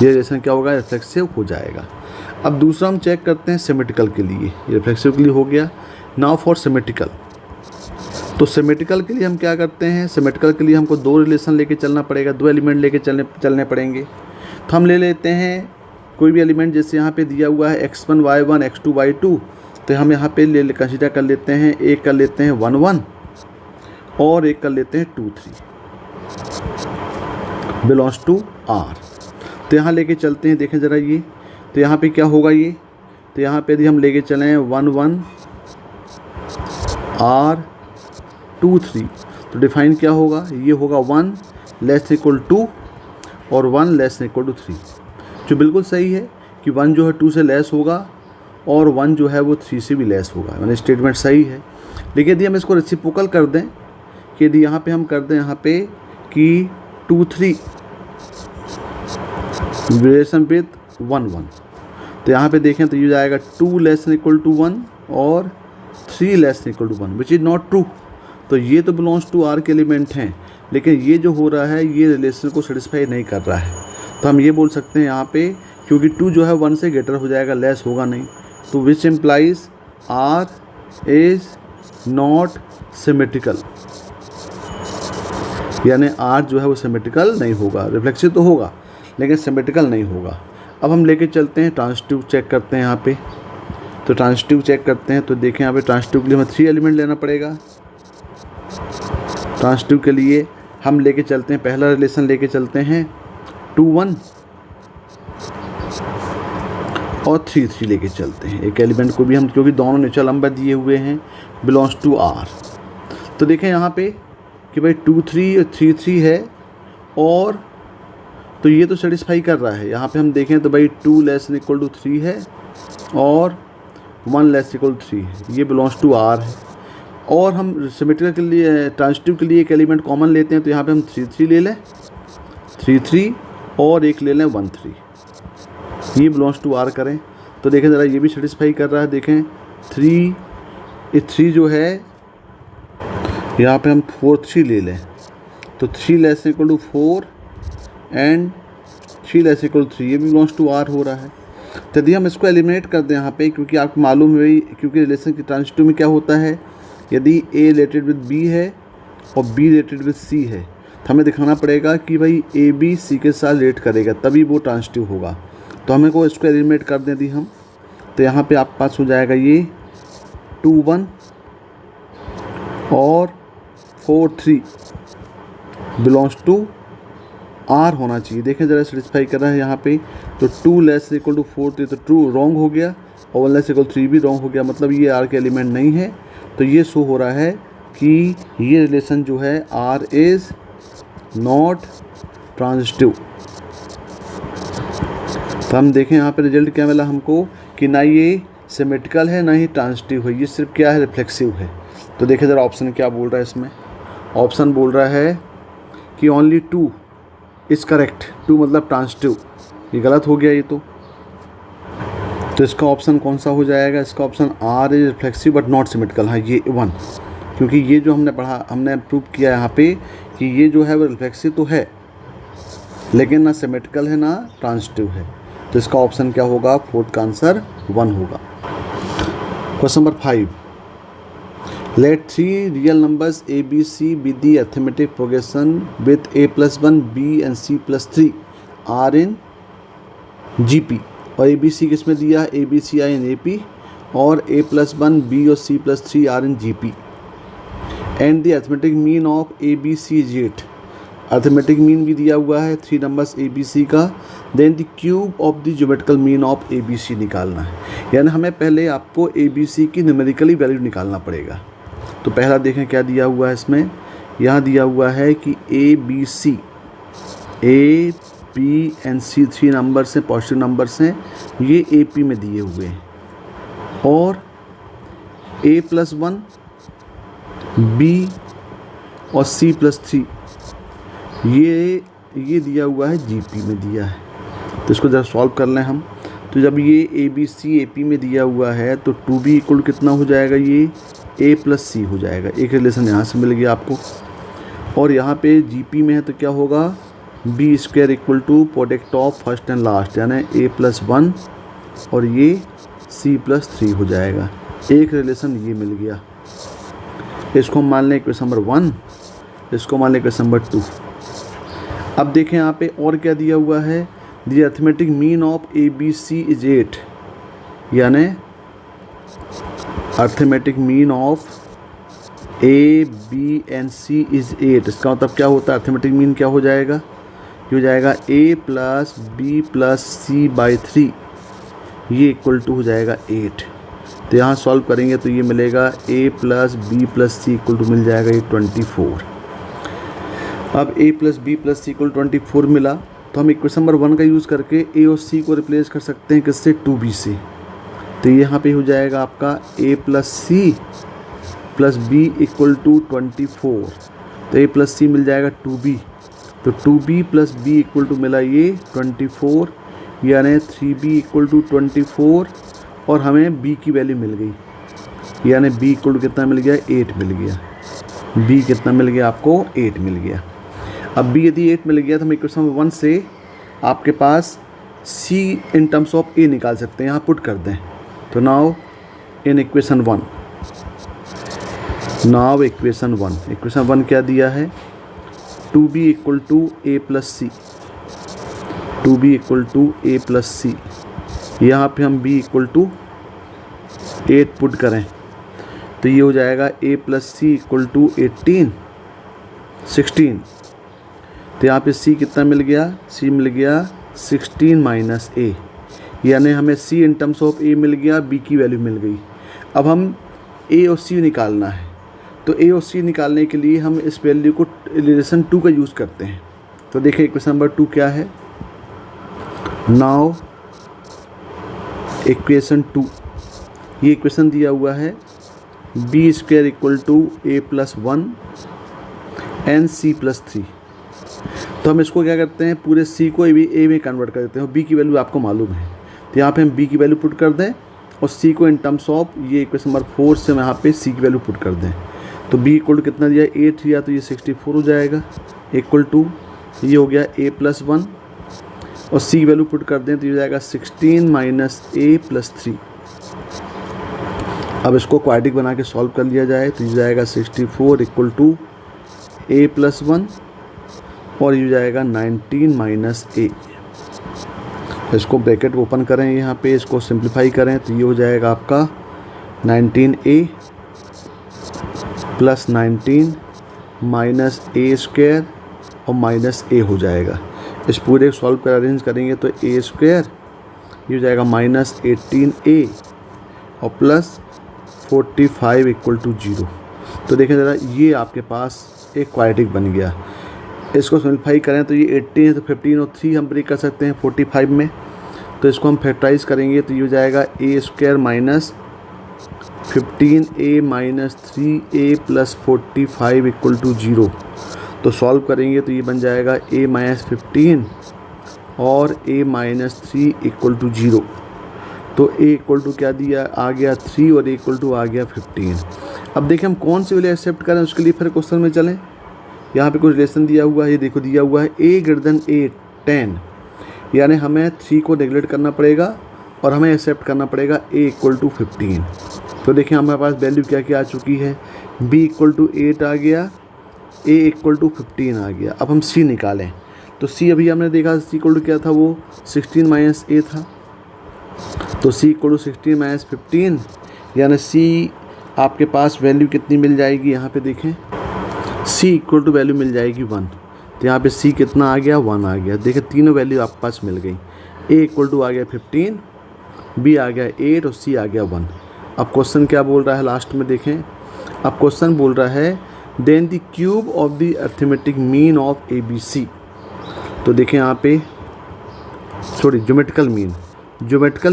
ये रिलेशन क्या होगा, रिफ्लेक्सिव हो जाएगा। अब दूसरा हम चेक करते हैं सिमेट्रिकल के लिए, ये रिफ्लेक्सिव के लिए हो गया। नाउ फॉर सिमेट्रिकल, तो सिमेट्रिकल के लिए हम क्या करते हैं, सिमेट्रिकल के लिए हमको 2 रिलेशन लेके चलना पड़ेगा, 2 एलिमेंट लेके चलने पड़ेंगे। तो हम ले लेते हैं कोई भी एलिमेंट, जैसे यहाँ पे दिया हुआ है x1 y1 x2 y2, तो हम यहाँ पे कंसीडर कर लेते हैं, एक कर लेते हैं 1 1 और एक कर लेते हैं 2 3 बिलोंग्स टू R। तो यहाँ लेके चलते हैं, देखें ज़रा ये, तो यहाँ पे क्या होगा ये, तो यहाँ पे यदि हम लेके चलें 1 1 R 2 3, तो डिफाइन क्या होगा, ये होगा 1 लेस इक्वल 2 और 1 लेस इक्वल टू 3, जो बिल्कुल सही है कि 1 जो है 2 से लेस होगा और 1 जो है वो 3 से भी लेस होगा, यानी स्टेटमेंट सही है। लेकिन यदि हम इसको रेसिप्रोकल कर दें, कि यदि यहाँ पे हम कर दें यहाँ पे कि 2 3 रिलेशन विद 1 1, तो यहाँ पे देखें तो ये जाएगा 2 लेस इक्वल टू 1 और 3 less equal to 1, which is not true. तो ये तो बिलोंग्स टू R के एलिमेंट हैं, लेकिन ये जो हो रहा है ये रिलेशन को सेटिस्फाई नहीं कर रहा है। तो हम ये बोल सकते हैं यहाँ पे, क्योंकि 2 जो है 1 से ग्रेटर हो जाएगा, लेस होगा नहीं, तो which implies R is not symmetrical, यानी R जो है वो सिमेट्रिकल नहीं होगा, रिफ्लेक्सिव तो होगा लेकिन सिमेट्रिकल नहीं होगा। अब हम लेके चलते हैं ट्रांजिटिव चेक करते हैं यहाँ पे, तो ट्रांजिटिव चेक करते हैं, तो देखें यहाँ पे ट्रांजिटिव के लिए हमें 3 एलिमेंट लेना पड़ेगा। ट्रांजिटिव के लिए हम लेके चलते हैं, पहला रिलेशन लेके चलते हैं 2 1 और 3 3 लेके चलते हैं, एक एलिमेंट को भी हम, क्योंकि दोनों नेचुरल नंबर दिए हुए हैं बिलोंग्स टू R। तो देखें यहाँ पे कि भाई 2 3 और 3 3 है, और तो ये तो सेटिस्फाई कर रहा है। यहाँ पे हम देखें तो भाई 2 लेस इक्वल टू 3 है और 1 लेस इक्वल टू 3 है, ये बिलोंग्स टू R है। और हम सिमेट्रिकल के लिए, ट्रांजिटिव के लिए एक एलिमेंट कॉमन लेते हैं, तो यहाँ पे हम 3 3 ले लें, 3 3 और एक ले लें 1 3, ये बिलोंग्स टू R करें। तो देखें ज़रा ये भी सेटिस्फाई कर रहा है, देखें 3 जो है यहाँ पे हम 4 3 ले लें, तो 3 less equal to 4 and 3 less equal to 3, ये भी बिलोंग्स टू R हो रहा है। तो यदि हम इसको एलिमिनेट कर दें यहाँ पे, क्योंकि आपको मालूम है, क्योंकि रिलेशन की ट्रांजिटिव में क्या होता है, यदि A रिलेटेड विद B है और B रिलेटेड विद C है, तो हमें दिखाना पड़ेगा कि भाई A B C के साथ रिलेट करेगा तभी वो ट्रांजिटिव होगा। तो हमें को इसको एलिमिनेट कर दें यदि हम, तो यहाँ पे आपके पास हो जाएगा ये 2 1 और 4 3 बिलोंग्स टू R होना चाहिए। देखें ज़रा सेटिस्फाई कर रहा है यहाँ पे, तो 2 लेस इक्वल टू 4 3 तो ट्रू रॉन्ग हो गया, और 1 लेस इक्वल 3 भी रॉन्ग हो गया, मतलब ये R के एलिमेंट नहीं है। तो ये शो हो रहा है कि ये रिलेशन जो है R इज़ नॉट ट्रांजिटिव। तो हम देखें यहाँ पे रिजल्ट क्या मिला हमको, कि ना ये सिमेट्रिकल है ना ही ट्रांजिटिव है, ये सिर्फ क्या है, रिफ्लेक्सिव है। तो देखें ज़रा ऑप्शन क्या बोल रहा है इसमें, ऑप्शन बोल रहा है कि ओनली 2 इज़ करेक्ट, 2 मतलब ट्रांजिटिव, ये गलत हो गया ये तो इसका ऑप्शन कौन सा हो जाएगा, इसका option R is reflexive but not symmetrical. हाँ ये 1, क्योंकि ये जो हमने पढ़ा, हमने प्रूव किया यहाँ पे कि ये जो है वो रिफ्लेक्सिव तो है लेकिन ना सिमेट्रिकल है ना ट्रांजिटिव है। तो इसका ऑप्शन क्या होगा, 4th का आंसर 1 होगा। Question number 5, let 3 real numbers a b c with the arithmetic progression with a plus 1 b and c plus 3 are in gp। और ए बी सी किस में दिया है, ए B C I in A P, और ए plus 1 B और C plus 3 are in G P. And the arithmetic mean of A B C is 8। Arithmetic mean भी दिया हुआ है 3 नंबर्स ए बी सी का। Then the cube of the geometrical mean of A B C निकालना है, यानी हमें पहले आपको ए बी सी की न्यूमेरिकली वैल्यू निकालना पड़ेगा। तो पहला देखें क्या दिया हुआ है इसमें, यहाँ दिया हुआ है कि A B C, A P and C 3 numbers हैं, पॉजिटिव नंबर्स हैं, ये ए पी में दिए हुए हैं। और ए प्लस 1 बी और सी प्लस 3 ये दिया हुआ है जी पी में दिया है। तो इसको ज़रा सॉल्व कर लें हम। तो जब ये ए बी सी ए पी में दिया हुआ है तो 2b इक्वल कितना हो जाएगा, ये a प्लस सी हो जाएगा। एक रिलेशन यहाँ से मिल गया आपको। और यहाँ पे जी पी में है तो क्या होगा, B square equal to product of first and last, यानी a प्लस 1 और ये c प्लस 3 हो जाएगा। एक रिलेशन ये मिल गया। इसको हम मान लें इक्वेशन नंबर 1, इसको मान लें इक्वेशन नंबर 2। अब देखें यहाँ पे और क्या दिया हुआ है, the arithmetic mean of A B C is 8, यानी arithmetic mean of A B and C is 8। इसका मतलब क्या होता है, अर्थमेटिक मीन क्या हो जाएगा, ये हो जाएगा a plus B plus C by 3, ये इक्वल टू हो जाएगा 8। तो यहाँ सॉल्व करेंगे तो ये मिलेगा a plus B plus C equal to मिल जाएगा ये 24। अब a plus B plus C equal 24 मिला तो हम इक्वेशन नंबर 1 का यूज़ करके a और c को रिप्लेस कर सकते हैं किससे, 2b से। तो यहाँ पे हो जाएगा आपका a plus C plus B equal to 24। तो a प्लस सी मिल जाएगा 2b, तो 2b plus b equal to मिला ये 24, यानी 3b इक्वल टू 24। और हमें b की वैल्यू मिल गई, यानी b इक्वल टू कितना मिल गया, 8 मिल गया। b कितना मिल गया आपको, 8 मिल गया। अब b यदि 8 मिल गया तो हम इक्वेशन नंबर 1 से आपके पास c in terms of a निकाल सकते हैं, यहाँ पुट कर दें। तो now in equation 1, now equation 1 क्या दिया है, 2b equal to a plus c, 2b equal to a plus c. यहाँ पे हम b इक्वल टू 8 पुट करें तो ये हो जाएगा a plus C equal to 16। तो यहाँ पे c कितना मिल गया, c मिल गया 16 माइनस a, यानी हमें c in terms of a मिल गया, b की वैल्यू मिल गई। अब हम a और c निकालना है, तो a और c निकालने के लिए हम इस वैल्यू को रिलेशन 2 का यूज़ करते हैं। तो देखिए इक्वेशन नंबर 2 क्या है, नाउ इक्वेशन 2, ये इक्वेशन दिया हुआ है B square equal to a plus 1 and c plus 3। तो हम इसको क्या करते हैं, पूरे c को a में कन्वर्ट कर देते हैं, और b की वैल्यू आपको मालूम है। तो यहाँ पे हम b की वैल्यू पुट कर दें और c को इन टर्म्स ऑफ ये इक्वेशन नंबर 4 से हम यहाँ पे c की वैल्यू पुट कर दें। तो b इक्वल टू कितना दिया, 8 दिया, तो ये 64 हो जाएगा, इक्वल टू ये हो गया a प्लस 1 और c की वैल्यू पुट कर दें तो ये हो जाएगा 16 माइनस a प्लस 3। अब इसको क्वाड्रेटिक बना के सॉल्व कर लिया जाए तो ये जाएगा 64 इक्वल टू a प्लस 1 और ये जाएगा 19 माइनस a। इसको ब्रैकेट ओपन करें, यहाँ पे इसको सिंप्लीफाई करें तो ये हो जाएगा आपका 19a plus 19 minus a square और माइनस a हो जाएगा। इस पूरे सॉल्व कर अरेंज करेंगे तो a स्क्वायर ये हो जाएगा माइनस 18a और प्लस 45 इक्वल टू 0। तो देखें ज़रा, ये आपके पास एक क्वाड्रेटिक बन गया। इसको सिंप्लीफाई करें तो ये 18 है तो 15 और 3 हम ब्रेक कर सकते हैं 45 में। तो इसको हम फैक्टराइज करेंगे तो ये हो जाएगा a square minus 15a minus 3a plus 45 equal to 0। तो सॉल्व करेंगे तो ये बन जाएगा a माइनस 15 और a माइनस 3 इक्वल टू 0। तो a इक्वल टू क्या दिया, आ गया 3 और a इक्वल टू आ गया 15। अब देखिए हम कौन सी वैल्यू एक्सेप्ट करें, उसके लिए फिर क्वेश्चन में चलें। यहाँ पे कुछ रिलेशन दिया हुआ है, ये देखो दिया हुआ है a ग्रेटर देन a 10, यानी हमें 3 को नेगलेक्ट करना पड़ेगा और हमें एक्सेप्ट करना पड़ेगा a इक्वल टू 15। तो देखिए हमारे पास वैल्यू क्या क्या आ चुकी है, b इक्वल टू 8 आ गया, a इक्वल टू 15 आ गया। अब हम c निकालें, तो c अभी हमने देखा c इक्वल टू क्या था, वो 16 माइनस a था। तो c इक्वल टू 16 माइनस 15, यानी c आपके पास वैल्यू कितनी मिल जाएगी, यहाँ पे देखें c इक्वल टू वैल्यू मिल जाएगी 1। तो यहाँ पे c कितना आ गया, 1 आ गया। देखिए तीनों वैल्यू आपके पास मिल गई। a इक्वल टू आ गया 15, b आ गया 8 और c आ गया 1। अब क्वेश्चन क्या बोल रहा है लास्ट में देखें। अब क्वेश्चन बोल रहा है then the cube of the arithmetic mean of A B C. तो देखें यहाँ पे geometrical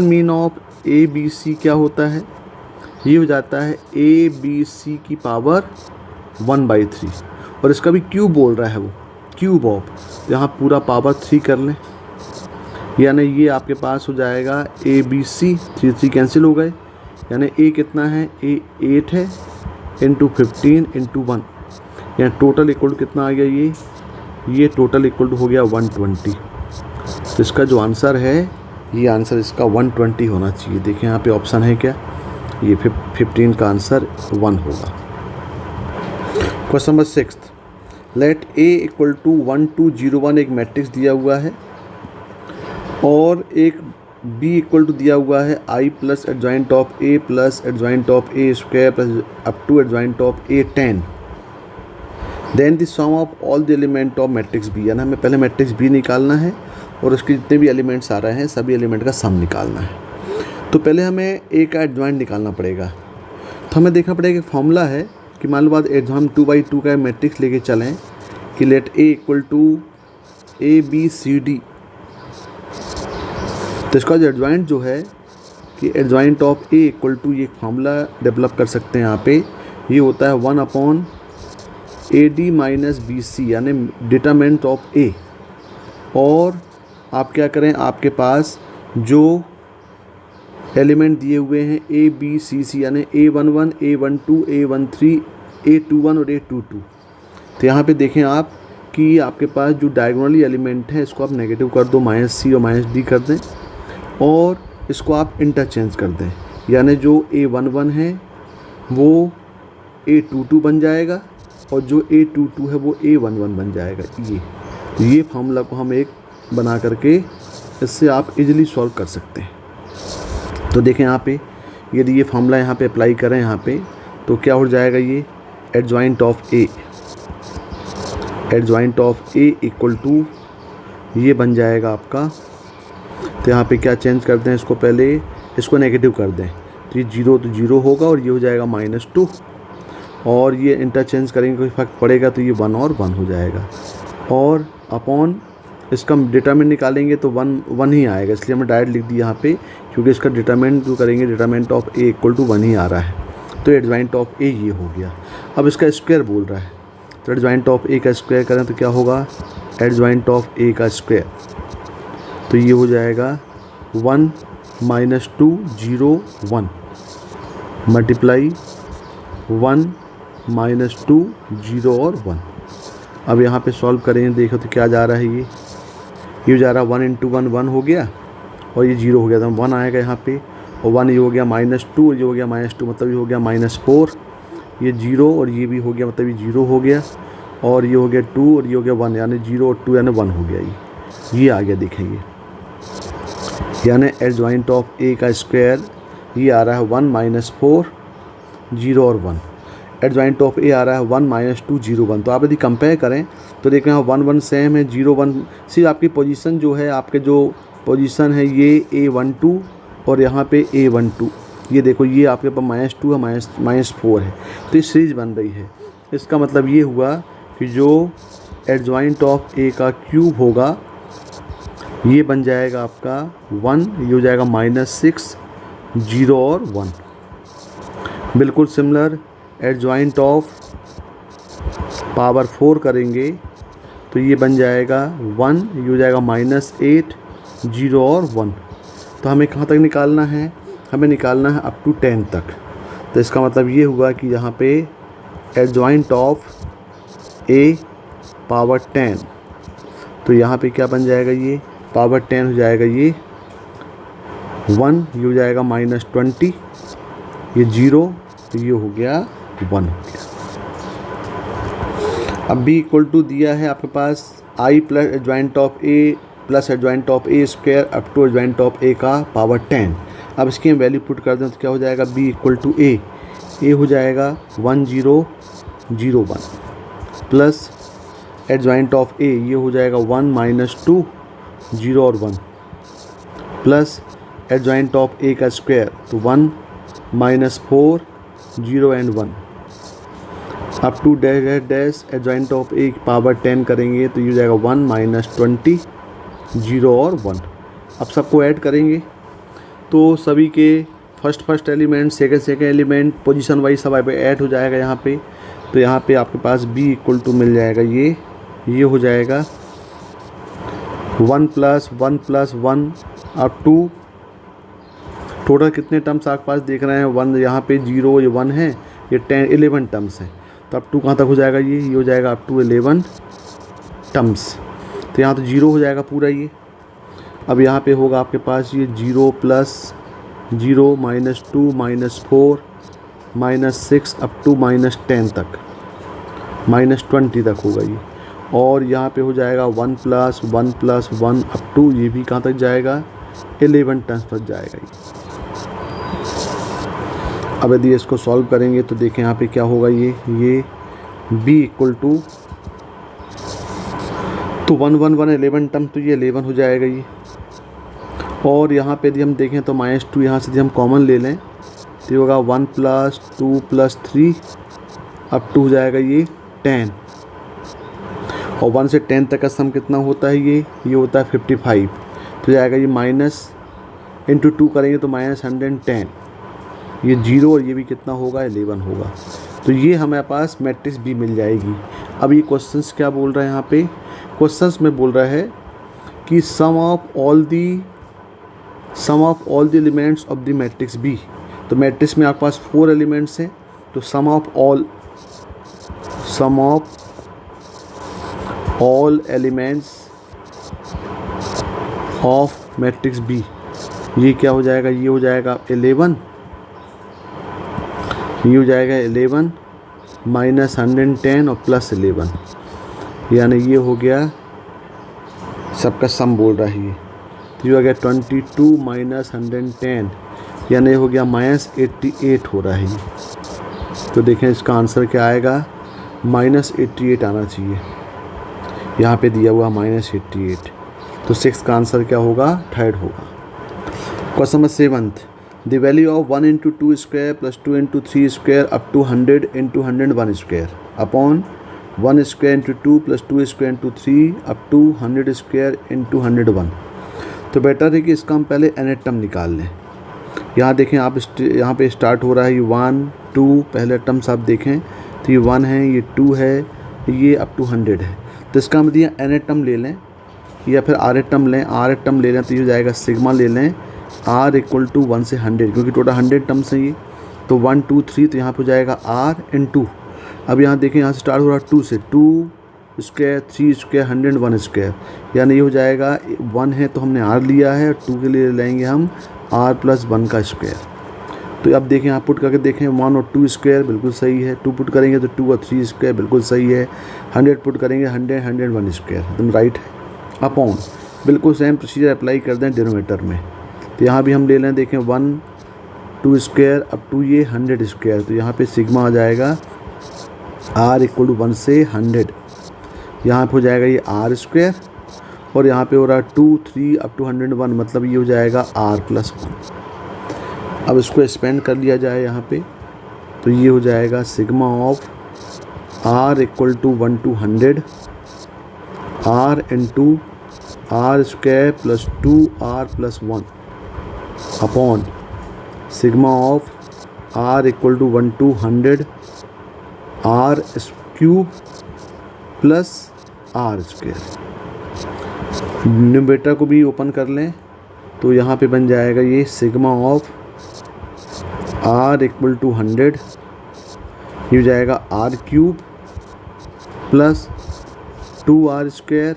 mean of A B C क्या होता है, ये हो जाता है ए बी सी की पावर 1/3, और इसका भी क्यूब बोल रहा है, वो क्यूब ऑफ, यहाँ पूरा पावर 3 कर लें, यानी ये आपके पास हो जाएगा ए बी सी, 3 कैंसिल हो गए, यानी ए कितना है, ए 8 है इंटू 15 इंटू 1, यानी टोटल इक्वल टू कितना आ गया, ये टोटल इक्वल टू हो गया 120। तो इसका जो आंसर है, ये आंसर इसका 120 होना चाहिए। देखिए यहाँ पे ऑप्शन है क्या, ये 15 का आंसर 1 होगा। Question number 6, let a equal to 1 2 0 1 एक मैट्रिक्स दिया हुआ है, और एक b इक्वल टू दिया हुआ है i plus adjoint of a plus adjoint of a square plus up to adjoint of a 10। Then the sum of all the element of matrix b, यानी हमें पहले मैट्रिक्स b निकालना है और उसके जितने भी एलिमेंट्स आ रहे हैं सभी एलिमेंट का सम निकालना है। तो पहले हमें a का एडजॉइंट निकालना पड़ेगा। तो हमें देखना पड़ेगा कि फॉर्मूला है कि मान लो बाद हम 2/2 का मैट्रिक्स लेके चलें कि let a equal to A B C D. तो इसका जो एडजॉइंट जो है कि adjoint of a equal to, ये फार्मूला डेवलप कर सकते हैं यहाँ पे, ये होता है 1/AD माइनस बी सी, यानी डिटरमिनेंट ऑफ a। और आप क्या करें, आपके पास जो एलिमेंट दिए हुए हैं a b c c, यानी a11 a12 a13 a21 और a22। तो यहाँ पे देखें आप कि आपके पास जो डायगोनली एलिमेंट है इसको आप नेगेटिव कर दो, -c और -d कर दें, और इसको आप इंटरचेंज कर दें, यानी जो a11 है वो a22 बन जाएगा और जो a22 है वो a11 बन जाएगा। ये फार्मूला को हम एक बना करके इससे आप इजीली सॉल्व कर सकते हैं। तो देखें यहाँ पे यदि ये फार्मूला यहाँ पे अप्लाई करें यहाँ पे, तो क्या हो जाएगा, ये adjoint of A equal to ये बन जाएगा आपका। तो यहाँ पे क्या चेंज करते हैं, इसको पहले इसको नेगेटिव कर दें, तो ये 0 तो 0 होगा और ये हो जाएगा -2, और ये इंटरचेंज करेंगे कोई फर्क पड़ेगा तो ये 1 और 1 हो जाएगा, और अपॉन इसका डिटरमिनेंट निकालेंगे तो 1 ही आएगा, इसलिए हमने डायरेक्ट लिख दिया यहाँ पे, क्योंकि इसका डिटरमिनेंट जो करेंगे determinant of A equal to 1 ही आ रहा है। तो एडजॉइंट ऑफ ए ये हो गया। अब इसका स्क्वायर बोल रहा है, तो एडजॉइंट ऑफ ए का स्क्वायर करें तो क्या होगा, एडजॉइंट ऑफ ए का स्क्वायर, तो ये हो जाएगा 1 - 2 0 1 मल्टीप्लाई 1 - 2 0 और 1। अब यहाँ पे सॉल्व करेंगे, देखो तो क्या जा रहा है, ये हो जा रहा है 1 × 1 1 हो गया, और ये 0 हो गया, तो 1 आएगा यहाँ पे, और 1 ये हो गया -2, ये हो गया -2 मतलब ये हो गया -4, ये 0 और ये भी हो गया मतलब ये 0 हो गया, और ये हो गया 2 और ये हो गया 1, यानी 0 और 2 यानी 1 हो गया। ये आ गया, देखेंगे, यानी एडजॉइंट ऑफ ए का स्क्वायर ये आ रहा है 1 - 4 0 और 1। एडजॉइंट ऑफ ए आ रहा है 1 - 2 0 1। तो आप यदि कंपेयर करें तो देखें यहाँ 1 1 सेम है, 0 1 सिर्फ आपकी पोजीशन जो है, आपके जो पोजीशन है ये A12 और यहाँ पे A12, ये देखो ये आपके पास -2 है -4 है, तो ये सीरीज बन रही है। इसका मतलब ये हुआ कि जो एडजॉइंट ऑफ ए का क्यूब होगा ये बन जाएगा आपका 1, ये हो जाएगा -6 0 और 1। बिल्कुल सिमिलर एडजॉइंट ऑफ पावर 4 करेंगे तो ये बन जाएगा 1, ये हो जाएगा -8 0 और 1। तो हमें कहाँ तक निकालना है, हमें निकालना है अप टू 10 तक। तो इसका मतलब ये हुआ कि यहाँ पे एडजॉइंट ऑफ ए पावर 10, तो यहाँ पे क्या बन जाएगा, ये पावर 10 हो जाएगा, ये 1, ये हो जाएगा -20 ये 0, तो ये हो गया 1 हो गया। अब b इक्वल टू दिया है आपके पास i plus adjoint of a plus adjoint of a square up to adjoint of a का पावर 10। अब इसकी हम वैल्यू पुट कर दें तो क्या हो जाएगा, b इक्वल टू a हो जाएगा 1 0 0 1 प्लस एडजॉइंट ऑफ a ये हो जाएगा 1 माइनस 2 0 और 1 प्लस एडजॉइंट ऑफ a का स्क्वायर तो 1 minus 4 0 and 1 up to dash dash dash adjoint of a power 10 करेंगे तो ये हो जाएगा 1 माइनस 20 0 और 1। अब सबको ऐड करेंगे तो सभी के first element second element position wise सब ऐड हो जाएगा यहाँ पे। तो यहाँ पे आपके पास b इक्वल टू मिल जाएगा ये हो जाएगा 1 plus 1 plus 1 up to total कितने टर्म्स आपके पास देख रहे हैं 1 यहाँ पे 0 ये 1 है, ये 11 टर्म्स है। तो अप टू कहाँ तक हो जाएगा, ये हो जाएगा अप टू 11 टर्म्स। तो यहाँ तो 0 हो जाएगा पूरा ये। अब यहाँ पे होगा आपके पास ये 0 plus 0 minus 2 minus 4 minus 6 up to minus 10 तक माइनस 20 तक होगा ये। और यहाँ पे हो जाएगा 1 प्लस 1 अप टू ये भी कहाँ तक जाएगा 11 टर्म्स तक जाएगा ये। अब यदि इसको सॉल्व करेंगे तो देखें यहाँ पे क्या होगा, ये b इक्वल टू तो 1 1 1 11 टर्म तो ये 11 हो जाएगा ये। और यहाँ पे यदि हम देखें तो माइनस 2 यहाँ से यदि हम कॉमन ले लें तो ये होगा 1 प्लस 2 प्लस 3 अप टू हो जाएगा ये 10 और 1 से 10 तक का सम कितना होता है ये होता है 55। तो जाएगा ये माइनस इंटू 2 करेंगे तो माइनस 110 ये 0 और ये भी कितना होगा 11 होगा। तो ये हमारे पास मैट्रिक्स B मिल जाएगी। अब ये क्वेश्चंस क्या बोल रहा है यहाँ पे, क्वेश्चंस में बोल रहा है कि sum of all the elements of the matrix B। तो मैट्रिक्स में आपके पास 4 एलिमेंट्स हैं तो sum of all elements of matrix B ये क्या हो जाएगा, ये हो जाएगा 11, ये हो जाएगा 11 माइनस 110 और प्लस 11 यानी ये हो गया सबका सम बोल रहा है ये। तो ये हो गया 22 माइनस 110 यानी ये हो गया माइनस 88 हो रहा है ये। तो देखें इसका आंसर क्या आएगा, माइनस 88 आना चाहिए। यहाँ पे दिया हुआ माइनस 88 तो 6 का आंसर क्या होगा, थर्ड होगा। Question number 7th, the value of 1 into 2 square plus 2 into 3 square up to 100 into 101 square upon 1 square into 2 plus 2 square into 3 up to 100 square into 101। तो बेटर है कि इसका हम पहले nth टर्म निकाल लें। यहाँ देखें आप यहाँ पे स्टार्ट हो रहा है ये 1 2 पहले टर्म्स आप देखें तो ये 1 है, ये 2 है, ये अप टू 100 है। तो इसका हम दिया nth टर्म ले लें या फिर rth टर्म लें। rth टर्म ले लें तो ये हो जाएगा सिग्मा ले लें r इक्वल टू 1 से 100 क्योंकि टोटल 100 टर्म्स हैं ये। तो 1 2 3 तो यहाँ पे हो जाएगा r इन 2। अब यहाँ देखें यहाँ से स्टार्ट हो रहा है 2 से 2 स्क्वायर 3 स्क्वायर 101 स्क्वायर यानी ये हो जाएगा 1 है तो हमने r लिया है और 2 के लिए लेंगे हम r प्लस 1 का स्क्वायर। तो अब देखें आप पुट करके देखें 1 और 2 स्क्वायर बिल्कुल सही है, 2 पुट करेंगे तो 2 और 3 स्क्वायर बिल्कुल सही है, 100 पुट करेंगे 100 101 स्क्वायर एकदम राइट है। अपॉन बिल्कुल सेम प्रोसीजर अप्लाई कर दें डिनोमिनेटर में। तो यहाँ भी हम ले लें देखें 1 2 स्क्वायर अप टू ये 100 स्क्वायर तो यहाँ पे सिग्मा आ जाएगा r इक्वल टू 1 से 100। यहाँ पे हो जाएगा ये r स्क्वायर और यहाँ पे हो रहा है 2 3 अप टू 101 मतलब ये हो जाएगा r प्लस 1। अब इसको एक्सपेंड कर लिया जाए यहाँ पे तो ये हो जाएगा sigma of r equal to 1 to 100 r into r square plus 2r plus 1 upon sigma of r equal to 1 to 100 r cube plus r square. Numerator को भी ओपन कर लें तो यहाँ पे बन जाएगा ये sigma of r equal to 100 ये हो जाएगा r cube plus 2r square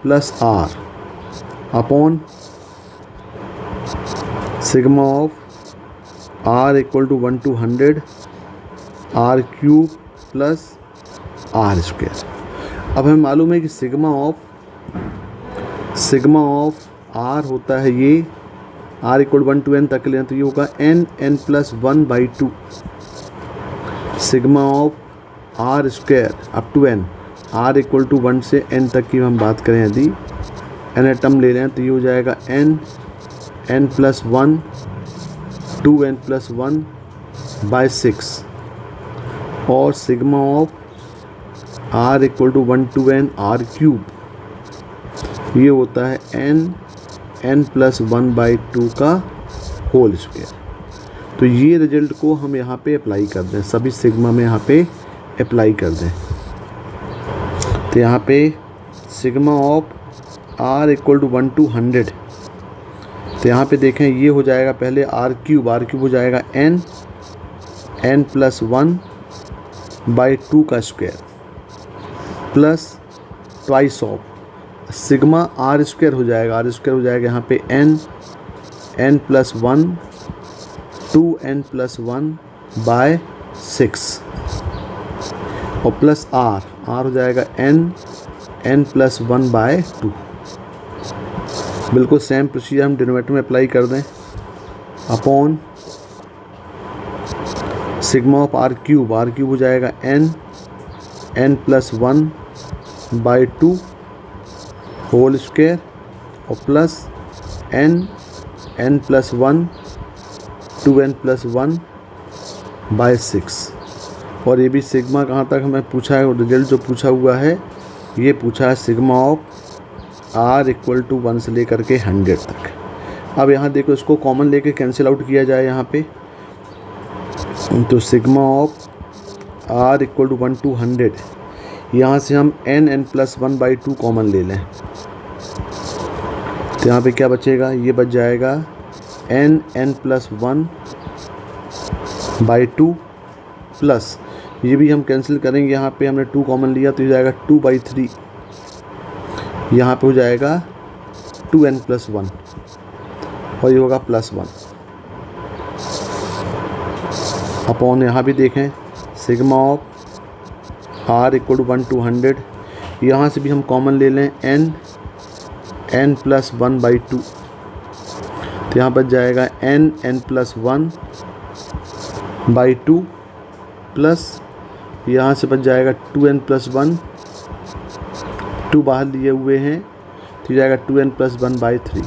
plus r upon sigma of r equal to 1 to 100 r cube plus R square. अब हमें मालूम है कि सिग्मा ऑफ आर होता है ये r इक्वल 1 to n तक लें तो ये होगा n plus 1 by 2। Sigma of R square up to n, r equal to 1 से n तक की हम बात करें यदि n टर्म ले लें तो ये हो जाएगा n plus 1 2n plus 1 by 6। और sigma of r equal to 1 to n r cube ये होता है n प्लस 1 बाई 2 का होल स्क्वायर। तो ये रिजल्ट को हम यहाँ पे अप्लाई कर दें, सभी सिग्मा में यहाँ पे अप्लाई कर दें। तो यहाँ पे sigma of r equal to 1 to 100, तो यहाँ पे देखें ये हो जाएगा पहले r क्यूब हो जाएगा n प्लस 1 बाई 2 का square plus twice of sigma R square हो जाएगा, यहाँ पे n plus 1 2n plus 1 bye 6 और प्लस r हो जाएगा n प्लस 1 बाय 2। बिल्कुल सेम प्रोसीजर हम डिनोमिनेटर में अप्लाई कर दें upon sigma of r cube हो जाएगा n plus 1 by 2 whole square और plus n plus 1 2n plus 1 by 6। और ये भी सिग्मा कहाँ तक हमें पूछा है, रिजल्ट जो पूछा हुआ है ये पूछा है sigma of r equal to 1 से लेकर के 100 तक। अब यहाँ देखो इसको कॉमन लेके कैंसिल आउट किया जाए यहाँ पे, तो sigma of r equal to 1 to 100, यहाँ से हम n प्लस 1 बाई 2 कॉमन ले लें तो यहाँ पे क्या बचेगा, ये बच जाएगा n प्लस 1 बाई 2 प्लस ये भी हम कैंसिल करेंगे, यहाँ पे हमने 2 कॉमन लिया तो ये जाएगा 2 बाई 3, यहाँ पे हो जाएगा 2n प्लस 1 और ये होगा प्लस 1 अपॉन यहाँ भी देखें sigma of r equal to 1 to 100, यहाँ से भी हम कॉमन ले लें n प्लस 1 बाई 2 तो यहाँ बच जाएगा n प्लस 1 बाई 2 प्लस यहाँ से बच जाएगा 2n प्लस 1, 2 बाहर लिए हुए हैं तो ये जाएगा 2n प्लस 1 बाई 3।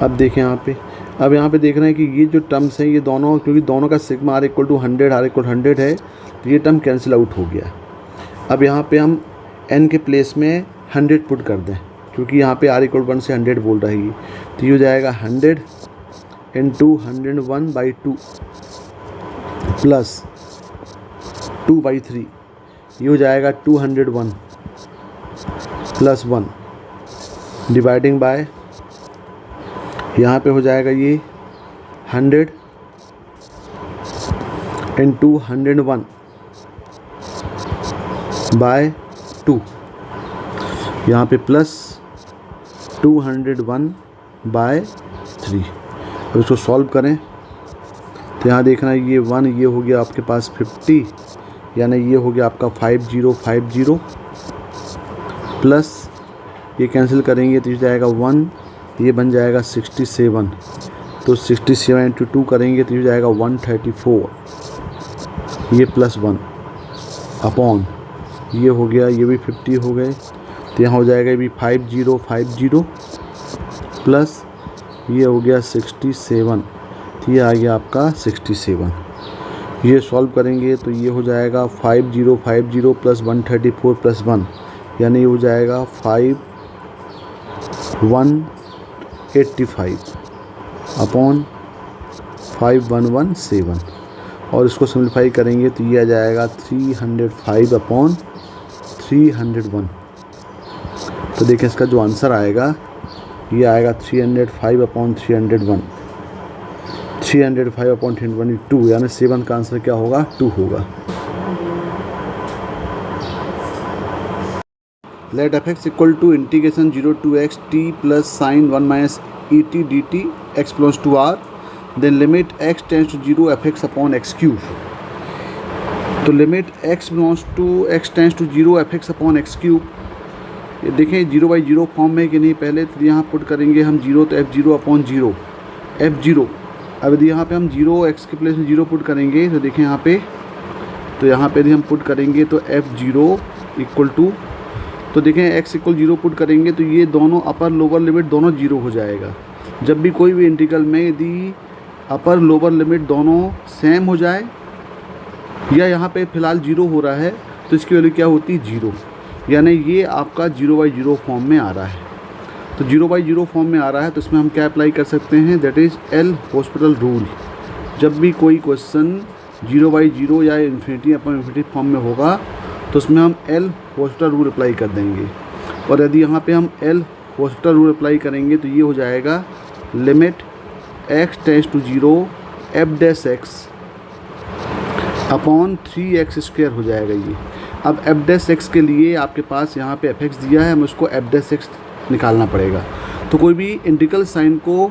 अब देखें यहाँ पे देख रहे हैं कि ये जो टर्म्स हैं ये दोनों, क्योंकि दोनों का सिग्मा r इक्वल टू 100 है तो ये टर्म कैंसिल आउट हो गया। अब यहाँ पे हम n के प्लेस में 100 पुट कर दें, क्योंकि यहाँ पे r इक्वल 1 से 100 बोल रही है तो ये हो जाएगा 100 इंटू 101 बाई 2 प्लस 2 बाई 3, ये हो जाएगा 201 प्लस 1 डिवाइडिंग बाय, यहाँ पे हो जाएगा ये 100 इंटू 101 बाय 2, यहाँ पे प्लस 201 बाय 3। अब इसको सॉल्व करें तो यहाँ देखना ये 1 ये हो गया आपके पास 50, यानी ये हो गया आपका 5050 प्लस ये कैंसिल करेंगे तो ये जाएगा 1, ये बन जाएगा 67, तो 67 इंटू 2 करेंगे तो ये जाएगा 134, ये प्लस 1 अपॉन ये हो गया, ये भी 50 हो गए तो यहाँ हो जाएगा ये भी 5050 प्लस ये हो गया 67, तो ये आ गया आपका 67। ये सॉल्व करेंगे तो ये हो जाएगा 5050 प्लस 134 प्लस 1, यानी ये हो जाएगा 5185 अपॉन 5117 और इसको सिम्प्लीफाई करेंगे तो ये आ जाएगा 305 अपॉन 301। तो देखिए इसका जो आंसर आएगा ये आएगा 305 अपॉन 301, 305 अपॉन 322, यानी 7 का आंसर क्या होगा, 2 होगा। Let f(x) equal to integration 0 to x t plus sine 1 minus e t dt x belongs to r। Then limit x tends to 0 fx upon x cube. तो limit x belongs to x tends to 0 fx upon x cube, ये देखें 0/0 form में कि नहीं। पहले तो यहाँ put करेंगे हम 0, तो f0 अपॉन 0 f0। अब यदि यहाँ पे हम 0 x के प्लेस में 0 पुट करेंगे तो देखें यहाँ पे, तो यहाँ पे यदि हम पुट करेंगे तो f0 इक्वल टू, तो देखें x इक्वल 0 पुट करेंगे तो ये दोनों अपर लोअर लिमिट दोनों 0 हो जाएगा। जब भी कोई भी इंटीग्रल में यदि अपर लोअर लिमिट दोनों सेम हो जाए, या यहाँ पे फ़िलहाल 0 हो रहा है, तो इसकी वैल्यू क्या होती है 0, यानी ये आपका 0/0 फॉर्म में आ रहा है। तो 0/0 फॉर्म में आ रहा है तो इसमें हम क्या अप्लाई कर सकते हैं, that is L hospital rule. जब भी कोई क्वेश्चन 0/0 या इन्फिनिटी अपॉन इन्फिनिटी फॉर्म में होगा तो उसमें हम एल हॉस्पिटल रूल अप्लाई कर देंगे। और यदि यहाँ पे हम एल हॉस्पिटल रूल अप्लाई करेंगे तो ये हो जाएगा limit x tends to 0 f' upon 3x² हो जाएगा ये। अब f' के लिए आपके पास यहाँ पे fx दिया है, हमें उसको f' निकालना पड़ेगा। तो कोई भी इंटीग्रल साइन को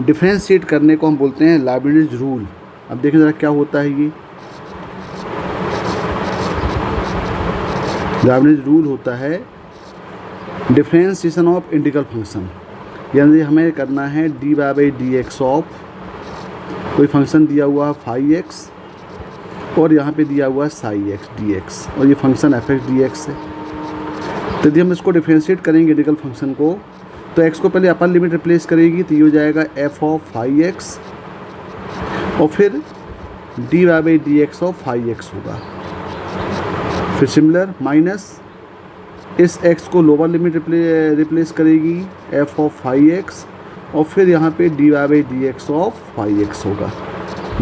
डिफरेंशिएट करने को हम बोलते हैं लाइब्निज़ रूल। अब देखें ज़रा क्या होता है ये। लाइब्निज़ रूल होता है डिफरेंशिएशन ऑफ इंटीग्रल फंक्शन, यानी हमें करना है dy/dx ऑफ कोई फंक्शन दिया हुआ है फाई एक्स और यहाँ पे दिया हुआ है साई एक्स dx, और ये फंक्शन fx dx है। तो यदि हम इसको डिफरेंशिएट करेंगे इंटीग्रल फंक्शन को, तो x को पहले अपर लिमिट रिप्लेस करेगी तो ये हो जाएगा f ऑफ फाई एक्स, और फिर dy/dx ऑफ फाई एक्स होगा। फिर सिमिलर माइनस इस x को लोअर लिमिट रिप्लेस करेगी f ऑफ फाई एक्स, और फिर यहाँ पे dy/dx ऑफ फाई एक्स होगा।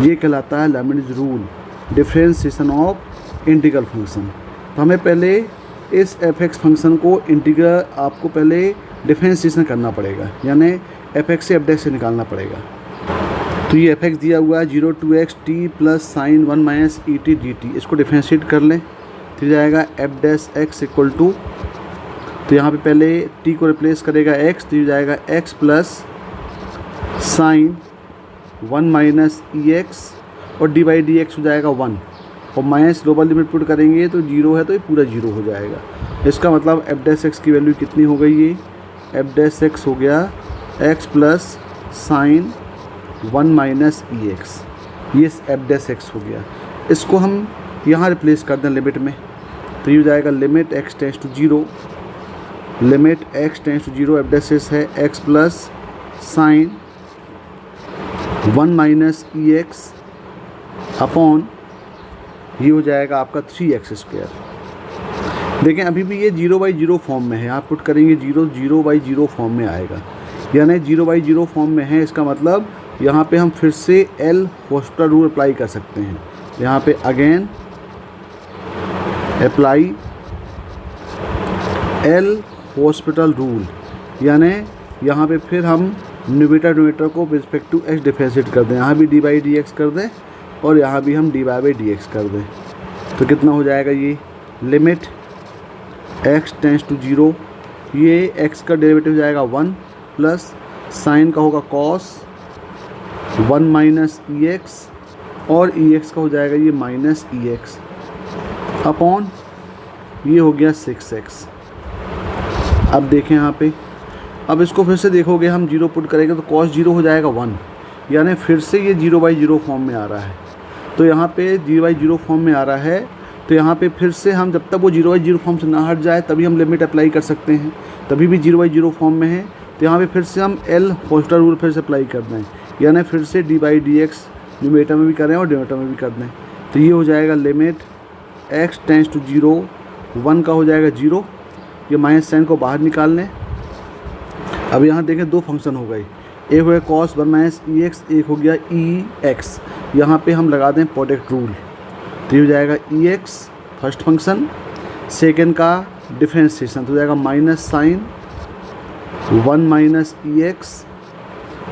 ये कहलाता है Leibniz rule, differentiation of integral function. तो हमें पहले इस fx फंक्शन को इंटीग्रल आपको पहले डिफरेंशिएशन करना पड़ेगा, यानी fx से f' से निकालना पड़ेगा। तो ये fx दिया हुआ है 0 to x t plus sine 1 minus E T D T, इसको डिफरेंशिएट कर लें तो जाएगा f' इक्वल टू, तो यहाँ पे पहले t को रिप्लेस करेगा x, तो ये जाएगा x plus sine 1 minus E X, और dy/dx हो जाएगा 1, और माइनस लोअर लिमिट पुट करेंगे तो 0 है तो ये पूरा 0 हो जाएगा। इसका मतलब f' की वैल्यू कितनी हो गई, ये f' हो गया x plus sine 1 minus E x, ये f' हो गया। इसको हम यहाँ रिप्लेस कर दें लिमिट में, तो ये हो जाएगा limit x tends to 0, limit x tends to 0 f' है x plus sine 1 minus E X upon, ये हो जाएगा आपका 3x²। देखें अभी भी ये 0/0 फॉर्म में है, आप पुट करेंगे 0/0 फॉर्म में आएगा, यानी 0/0 फॉर्म में है। इसका मतलब यहाँ पे हम फिर से एल हॉस्पिटल रूल अप्लाई कर सकते हैं। यहाँ पे again apply L hospital rule, यानी यहाँ पे फिर हम न्यूमरेटर को रिस्पेक्ट टू x डिफरेंशिएट कर दें, यहाँ भी dy/dx कर दें और यहाँ भी हम dy/dx कर दें। तो कितना हो जाएगा, ये लिमिट x टेंस टू 0, ये x का डेरिवेटिव हो जाएगा 1 प्लस साइन का होगा cos 1 माइनस ई एक्स, और ई एक्स का हो जाएगा ये माइनस ई एक्स अपॉन, ये हो गया 6x। अब देखें यहाँ पे, अब इसको फिर से देखोगे हम 0 पुट करेंगे तो cos 0 हो जाएगा 1, यानी फिर से ये 0/0 फॉर्म में आ रहा है। तो यहाँ पे 0/0 फॉर्म में आ रहा है, तो यहाँ पे फिर से हम जब तक वो 0/0 फॉर्म से ना हट जाए तभी हम लिमिट अप्लाई कर सकते हैं, तभी भी 0/0 फॉर्म में है। तो यहाँ पे फिर से हम एल हॉस्पिटल रूल फिर से अप्लाई कर दें, यानी फिर से dy/dx न्यूमरेटर में भी करें और डिनोमिनेटर में भी कर दें। तो ये हो जाएगा लिमिट x टेंस टू 0, 1 का हो जाएगा 0, ये माइनस साइन को बाहर निकाल लें। अब यहाँ देखें दो फंक्शन हो गए, एक हो गया cos 1 माइनस ई एक्स, एक हो गया ई एक्स। यहाँ पर हम लगा दें प्रोडक्ट रूल, तो ये हो जाएगा E X first function, second का डिफरेंशिएशन तो हो जाएगा minus sine 1 minus E X,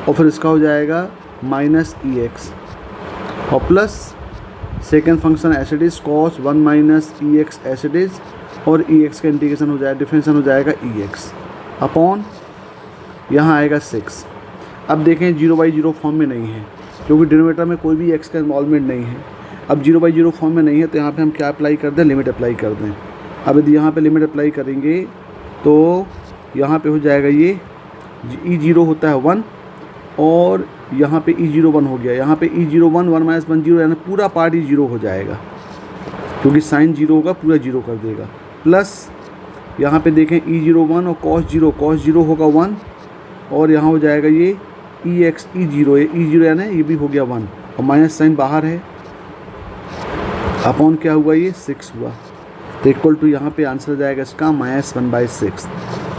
और फिर इसका हो जाएगा माइनस ई एक्स, और plus second function as it is cos 1 minus E X as it is, और ई एक्स का इंटीग्रेशन हो जाएगा, डिफरेंशिएशन हो जाएगा ई एक्स अपॉन, यहाँ आएगा 6। अब देखें 0/0 फॉर्म में नहीं है क्योंकि डिनोमिनेटर में कोई भी x का इन्वॉल्वमेंट नहीं है। अब 0/0 फॉर्म में नहीं है तो यहाँ पे हम क्या अप्लाई कर दें, लिमिट अप्लाई कर दें। अब यदि यहाँ पे लिमिट अप्लाई करेंगे तो यहाँ पे हो जाएगा ये e0 होता है 1 और यहाँ पे e0 1 हो गया। यहाँ पे e0 1 1 - 1 0 यानी पूरा पार्ट e0 हो जाएगा क्योंकि साइन 0 होगा, पूरा 0 कर देगा। प्लस यहाँ पे देखें e0 1 और cos 0 होगा 1 और यहाँ हो जाएगा ये e0 यानी ये भी हो गया 1 और माइनस साइन बाहर है, अपॉन क्या हुआ ये 6 हुआ। तो इक्वल टू यहाँ पे आंसर हो जाएगा इसका -1/6।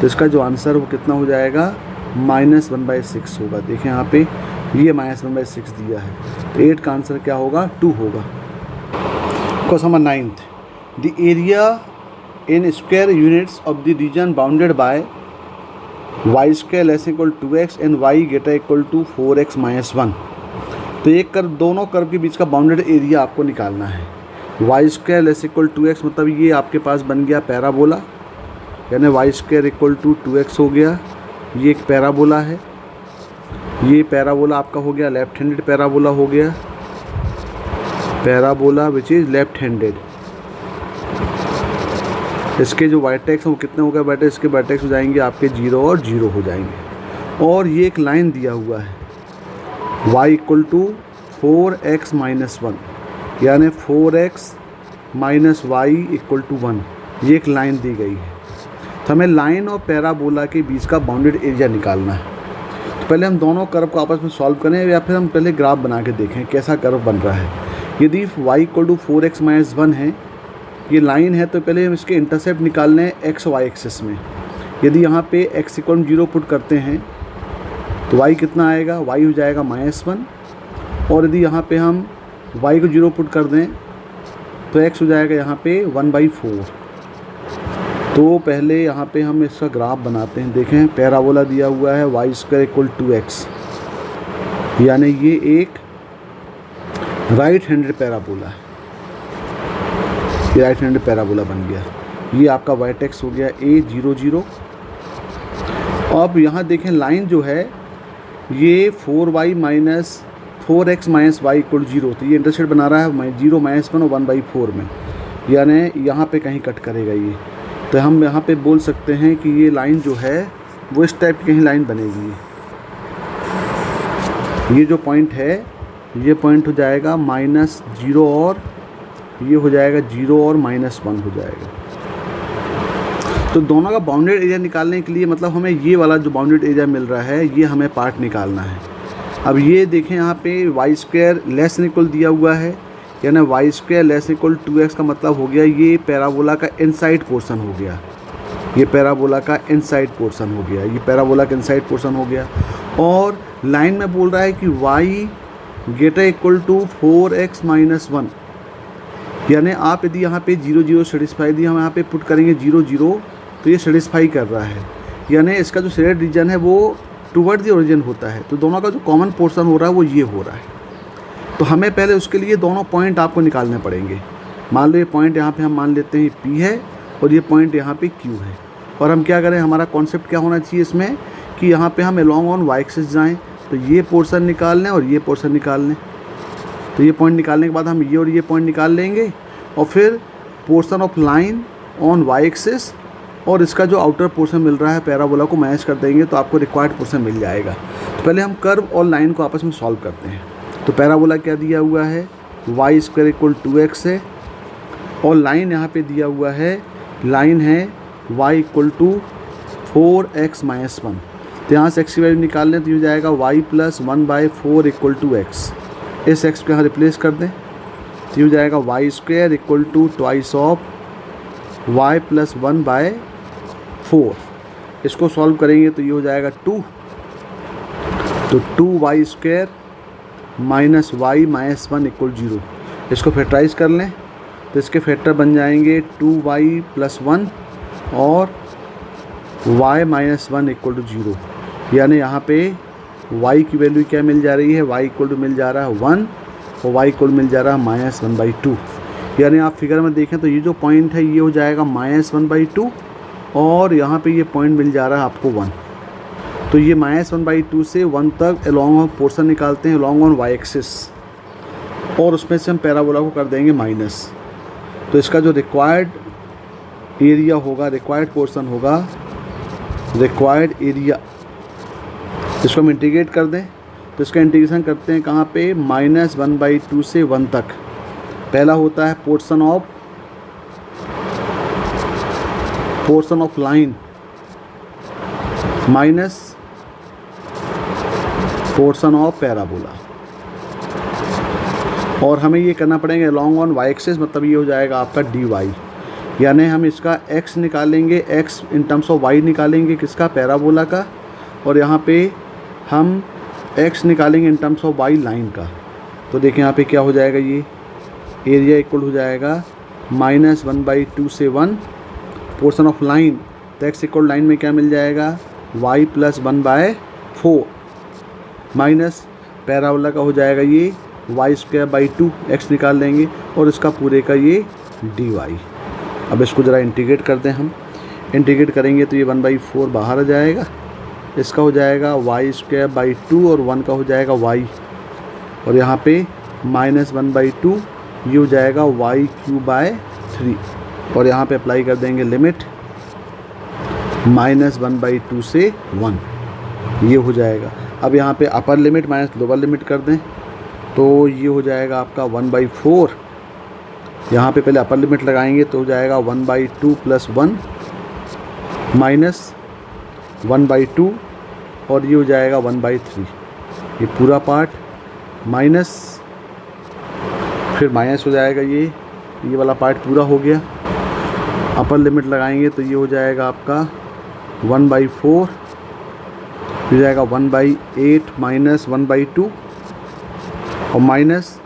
तो इसका जो आंसर वो कितना हो जाएगा, -1/6 होगा। देखें यहाँ पे ये -1/6 दिया है तो 8 का आंसर क्या होगा, 2 होगा। Question number 9th, the area in square units of the region bounded by y square less equal 2x and y greater equal to 4x - 1। तो एक कर्व, दोनों कर्व के बीच का बाउंडेड एरिया आपको निकालना है। y square less equal 2x मतलब ये आपके पास बन गया पैराबोला, यानी y square equal to 2x हो गया। ये एक पैराबोला है, ये पैराबोला आपका हो गया लेफ्ट हैंडेड पैराबोला हो गया, parabola which is left handed. इसके जो वर्टेक्स हैं वो कितने हो गए बेटे, इसके वर्टेक्स हो जाएंगे आपके 0 और 0 हो जाएंगे। और ये एक लाइन दिया हुआ है y इक्वल टू 4x - 1 यानी 4x - y इक्वल टू 1, ये एक लाइन दी गई है। तो हमें लाइन और पैराबोला के बीच का बाउंडेड एरिया निकालना है। तो पहले हम दोनों कर्व को आपस में सॉल्व करें या फिर हम पहले ग्राफ बना के देखें कैसा कर्व बन रहा है। यदि y इक्वल टू 4x - 1 है, ये लाइन है, तो पहले हम इसके इंटरसेप्ट निकालने हैं x y एक्सिस में। यदि यहाँ पे x इक्वल 0 पुट करते हैं तो y कितना आएगा, y हो जाएगा -1 और यदि यहाँ पे हम y को 0 पुट कर दें तो x हो जाएगा यहाँ पे 1/4। तो पहले यहाँ पे हम इसका ग्राफ बनाते हैं। देखें पैराबोला दिया हुआ है y स्क्वायर इक्वल 2x यानी ये एक राइट हैंडेड पैराबोला है, ये राइट हैंडेड पैराबोला बन गया। ये आपका वर्टेक्स हो गया a 0 0। अब यहाँ देखें लाइन जो है ये 4x - y इक्वल 0, तो ये इंटरसेप्ट बना रहा है 0 - 1 और 1/4 में, यानी यहाँ पे कहीं कट करेगा ये। तो हम यहाँ पे बोल सकते हैं कि ये लाइन जो है वो इस टाइप की कहीं लाइन बनेगी। ये जो पॉइंट है ये पॉइंट हो जाएगा -0 और ये हो जाएगा 0 और -1 हो जाएगा। तो दोनों का बाउंडेड एरिया निकालने के लिए मतलब हमें ये वाला जो बाउंडेड एरिया मिल रहा है ये हमें पार्ट निकालना है। अब ये देखें यहाँ पे y स्क्वायर लेस इक्वल दिया हुआ है, यानी y square less equal 2x का मतलब हो गया ये पैराबोला का इनसाइड पोर्शन हो गया, ये पैराबोला का इनसाइड पोर्शन हो गया, ये पैराबोला का इनसाइड पोर्शन हो गया। और लाइन में बोल रहा है कि y greater equal to 4x - 1, यानी आप यदि यहाँ पे 0 0 सेटिस्फाई यदि हम यहाँ पे पुट करेंगे 0 0 तो ये सेटिस्फाई कर रहा है, यानी इसका जो शेडेड रीजन है वो टुवर्ड द ओरिजिन होता है। तो दोनों का जो कॉमन पोर्शन हो रहा है वो ये हो रहा है। तो हमें पहले उसके लिए दोनों पॉइंट आपको निकालने पड़ेंगे। मान लो ये पॉइंट यहाँ पे हम मान लेते हैं P है और ये पॉइंट यहाँ पे Q है। और हम क्या करें, हमारा कॉन्सेप्ट क्या होना चाहिए इसमें कि यहाँ पे हम अलॉन्ग ऑन y एक्सिस जाएँ, तो ये पोर्शन निकाल लें और ये पोर्शन निकाल लें। तो ये पॉइंट निकालने के बाद हम ये और ये पॉइंट निकाल लेंगे और फिर portion of line on y axis और इसका जो आउटर पोर्शन मिल रहा है पैराबोला को मैच कर देंगे तो आपको रिक्वायर्ड पोर्शन मिल जाएगा। तो पहले हम कर्व और लाइन को आपस में सॉल्व करते हैं। तो पैराबोला क्या दिया हुआ है, y स्क्वायर इक्वल 2x है और लाइन यहाँ पे दिया हुआ है, लाइन है y इक्वल टू 4x - 1। तो यहाँ से x की वैल्यू निकाल लें तो ये हो जाएगा y + 1/4 इक्वल टू x। इस x को यहाँ रिप्लेस कर दें तो ये हो जाएगा y square equal to twice of y + 1/4। इसको सॉल्व करेंगे तो ये हो जाएगा 2, तो 2y square minus y - 1 equal 0। इसको फैक्टराइज कर लें तो इसके फैक्टर बन जाएंगे 2y + 1 और y - 1 इक्वल टू 0, यानी यहाँ पे y की वैल्यू क्या मिल जा रही है, y इक्वल टू मिल जा रहा है 1 और y इक्वल मिल जा रहा है -1/2। यानी आप फिगर में देखें तो ये जो पॉइंट है ये हो जाएगा -1/2 और यहाँ पे ये पॉइंट मिल जा रहा है आपको 1। तो ये -1/2 से 1 तक अलॉन्ग ऑन पोर्शन निकालते हैं अलॉन्ग ऑन वाई एक्सिस, और उसमें से हम पैराबोला को कर देंगे माइनस। तो इसका जो रिक्वायर्ड एरिया होगा, रिक्वायर्ड पोर्शन होगा, रिक्वायर्ड एरिया, इसको हम इंटीग्रेट कर दें। तो इसका इंटीग्रेशन करते हैं कहाँ पे, -1/2 से 1 तक। पहला होता है portion of line minus portion of parabola, और हमें ये करना पड़ेगा अलॉन्ग ऑन वाई एक्सिस, मतलब ये हो जाएगा आपका dy। यानी हम इसका x निकालेंगे, x in terms of y निकालेंगे किसका, पैराबोला का, और यहाँ पे हम x निकालेंगे इन टर्म्स ऑफ y लाइन का। तो देखें यहाँ पे क्या हो जाएगा, ये एरिया इक्वल हो जाएगा -1/2 से 1 पोर्शन ऑफ लाइन, तो x इक्वल लाइन में क्या मिल जाएगा, y + 1/4 माइनस पैराबोला का हो जाएगा ये y²/2, x निकाल लेंगे, और इसका पूरे का ये dy। अब इसको ज़रा इंटीग्रेट करते हैं हम, इंटीग्रेट करेंगे तो ये 1/4 बाहर आ जाएगा, इसका हो जाएगा y²/2 और 1 का हो जाएगा y, और यहाँ पे -1/2 ये हो जाएगा y³ और यहाँ पे अप्लाई कर देंगे लिमिट -1/2 से 1, ये हो जाएगा। अब यहाँ पे upper limit minus lower limit कर दें तो ये हो जाएगा आपका 1/4। यहाँ पे पहले अपर लिमिट लगाएंगे तो हो जाएगा 1/2 + 1 माइनस 1/2, और ये हो जाएगा 1/3, ये पूरा पार्ट माइनस, फिर माइनस हो जाएगा ये वाला पार्ट पूरा हो गया। अपर लिमिट लगाएंगे तो ये हो जाएगा आपका 1/4, हो जाएगा 1/8 माइनस 1/2, और माइनस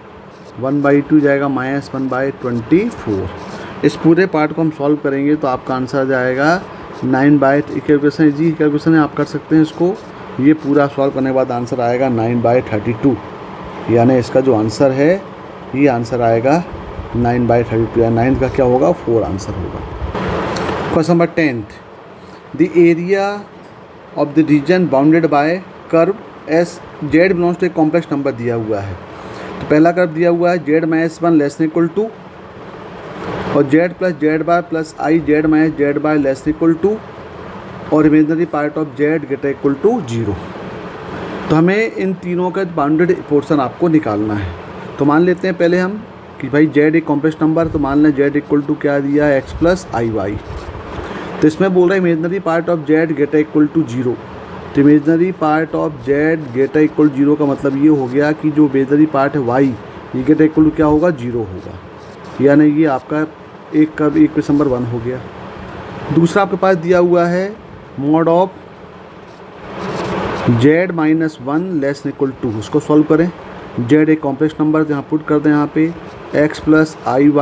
1/2 जाएगा -1/24। इस पूरे पार्ट को हम सॉल्व करेंगे तो आपका आंसर जाएगा 9/, कैलकुलेशन जी कैलकुलेशन है, आप कर सकते हैं इसको। ये पूरा सॉल्व करने के बाद आंसर आएगा 9/32, यानी इसका जो आंसर है ये आंसर आएगा 9/32, या 9 का क्या होगा, 4 आंसर होगा। Question number 10, the area of the region bounded by curve S Z belongs to एक कॉम्प्लेक्स नंबर दिया हुआ है। तो पहला कर्व दिया हुआ है z-1 <= 2 और z + z' + i z - z' <= और इमेजिनरी पार्ट ऑफ z > 0। तो हमें इन तीनों का बाउंडेड पोर्शन आपको निकालना है। तो मान लेते हैं पहले हम कि भाई z एक कॉम्प्लेक्स नंबर, तो मान लें z = क्या दिया है, x + iy। तो इसमें बोल रहा है इमेजिनरी पार्ट ऑफ z > 0। तो इमेजिनरी पार्ट ऑफ z > 0 का मतलब ये हो गया कि जो इमेजिनरी पार्ट है y ये > क्या होगा, 0 होगा, यानी ये आपका एक कर्व इक्वेशन नंबर 1 हो गया। दूसरा आपके पास दिया हुआ है मॉड ऑफ z - 1 <= 2, उसको सॉल्व करें। z एक कॉम्प्लेक्स नंबर, तो यहाँ पुट कर दें यहाँ पे x + iy -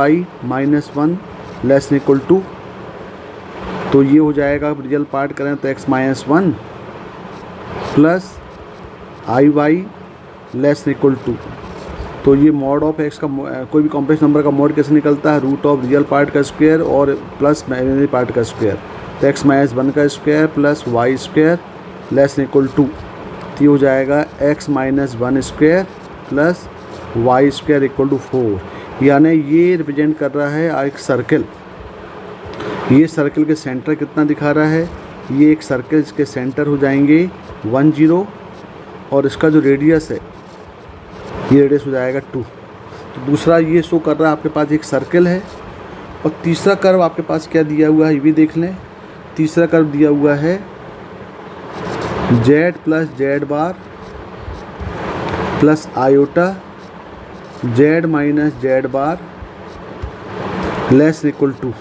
1 <= 2। तो ये हो जाएगा, रियल पार्ट करें तो x - 1 + iy <= 2। तो ये मॉड ऑफ x का कोई भी कॉम्प्लेक्स नंबर का मॉड कैसे निकलता है, रूट ऑफ रियल पार्ट का स्क्वायर और प्लस इमेजिनरी पार्ट का स्क्वायर। तो x - 1 का स्क्वायर प्लस y स्क्वायर <= 2। तो ये हो जाएगा x - 1 square plus y square = 4, यानी ये रिप्रेजेंट कर रहा है एक सर्कल। ये सर्कल के सेंटर कितना दिखा रहा है, ये एक सर्कल, इसके सेंटर हो जाएंगे 1 0, और इसका जो रेडियस है ये रेडियस हो जाएगा 2। तो दूसरा ये शो कर रहा है आपके पास एक सर्कल है, और तीसरा कर्व आपके पास क्या दिया हुआ है ये भी देख लें। तीसरा कर्व दिया हुआ है z + z' plus iota z - z' <= 2।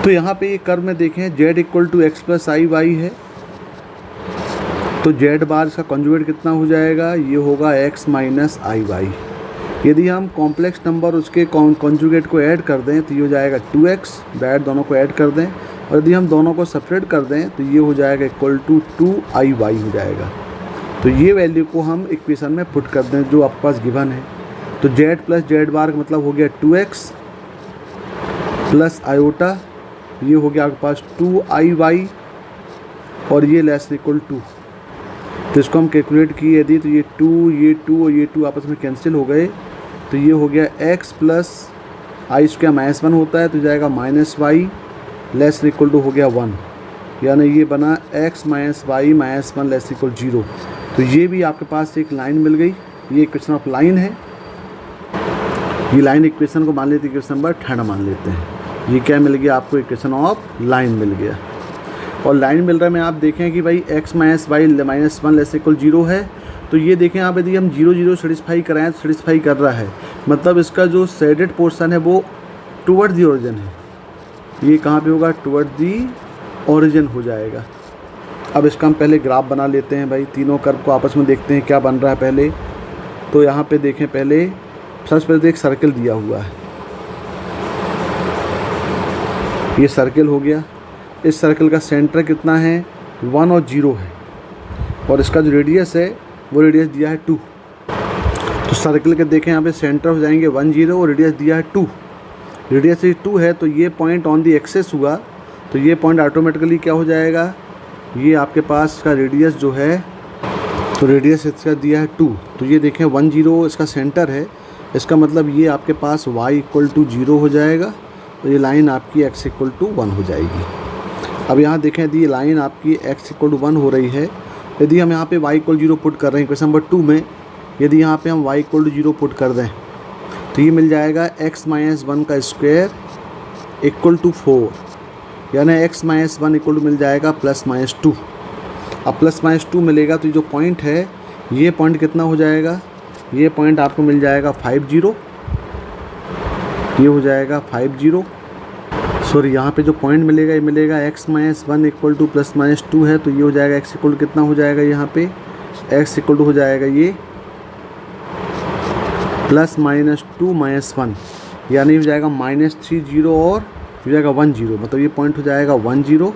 तो यहाँ पे ये कर्व में देखें z = x + iy है, तो z बार इसका कॉन्जुगेट कितना हो जाएगा, ये होगा x - iy। यदि हम कॉम्प्लेक्स नंबर उसके कॉन्जुगेट को ऐड कर दें तो ये हो जाएगा 2x, बैड दोनों को ऐड कर दें, और यदि हम दोनों को सेपरेट कर दें तो ये हो जाएगा = 2iy हो जाएगा। तो ये वैल्यू को हम इक्वेशन में पुट कर दें जो आपके पास गिवन है। तो z + z' का मतलब हो गया 2x प्लस आयोटा, ये हो गया आपके पास 2iy, और ये लेस इक्वल 2। तो इसको हम कैलकुलेट किए यदि, तो ये 2 और ये 2 आपस में कैंसिल हो गए, तो ये हो गया x प्लस आई स्क्वायर -1 होता है, तो जाएगा -y लेस इक्वल टू हो गया 1, यानी ये बना x minus Y minus 1 less equal 0। तो ये भी आपके पास एक लाइन मिल गई, ये इक्वेशन ऑफ लाइन है। ये लाइन इक्वेशन को मान लेते हैं इक्वेशन नंबर 3 मान लेते हैं। ये क्या मिल गया आपको, इक्वेशन ऑफ लाइन मिल गया। और लाइन मिल रहा है में आप देखें कि भाई x minus Y minus 1 less equal 0 है, तो ये देखें आप यदि हम 0 0 सेटिस्फाई कराएं तो सेटिस्फाई कर रहा है, मतलब इसका जो शेडेड पोर्शन है वो टुवर्ड दी ओरिजिन है। ये कहाँ पे होगा, टुवर्ड दी ओरिजिन हो जाएगा। अब इसका हम पहले ग्राफ बना लेते हैं भाई, तीनों कर्व को आपस में देखते हैं क्या बन रहा है पहले। तो यहाँ पे देखें पहले, सबसे पहले एक सर्कल दिया हुआ है, ये सर्कल हो गया। इस सर्कल का सेंटर कितना है, 1 और 0 है, और इसका जो रेडियस है वो रेडियस दिया है 2। तो सर्कल के देखें यहाँ पे सेंटर हो जाएंगे 1 0 और रेडियस दिया है 2। रेडियस 2 है, तो ये पॉइंट ऑन दी एक्सेस हुआ, तो ये पॉइंट ऑटोमेटिकली क्या हो जाएगा, ये आपके पास का रेडियस जो है, तो रेडियस इसका दिया है 2, तो ये देखें 1 0 इसका सेंटर है, इसका मतलब ये आपके पास y इक्वल टू 0 हो जाएगा, तो ये लाइन आपकी x इक्वल टू 1 हो जाएगी। अब यहाँ देखें यदि ये लाइन आपकी x इक्वल टू 1 हो रही है, यदि हम यहाँ पे y इक्वल 0 पुट कर रहे हैं क्वेश्चन नंबर 2 में, यदि यहाँ पे हम y इक्वल टू 0 पुट कर दें तो ये मिल जाएगा x माइनस 1 का स्क्वायर इक्वल टू 4, यानी x माइनस 1 इक्वल टू मिल जाएगा प्लस माइनस 2। अब प्लस माइनस 2 मिलेगा तो जो पॉइंट है, ये पॉइंट कितना हो जाएगा, ये पॉइंट आपको मिल जाएगा 5 0, ये हो जाएगा 5 0। सॉरी, यहाँ पे जो पॉइंट मिलेगा ये मिलेगा x minus 1 equal two plus minus 2 है, तो ये हो जाएगा x इक्वल टू कितना हो जाएगा, यहाँ पे x इक्वल टू हो जाएगा ये प्लस माइनस 2 माइनस 1, यानी हो जाएगा -3 0 और हो जाएगा 1 0, मतलब ये पॉइंट हो जाएगा 1 0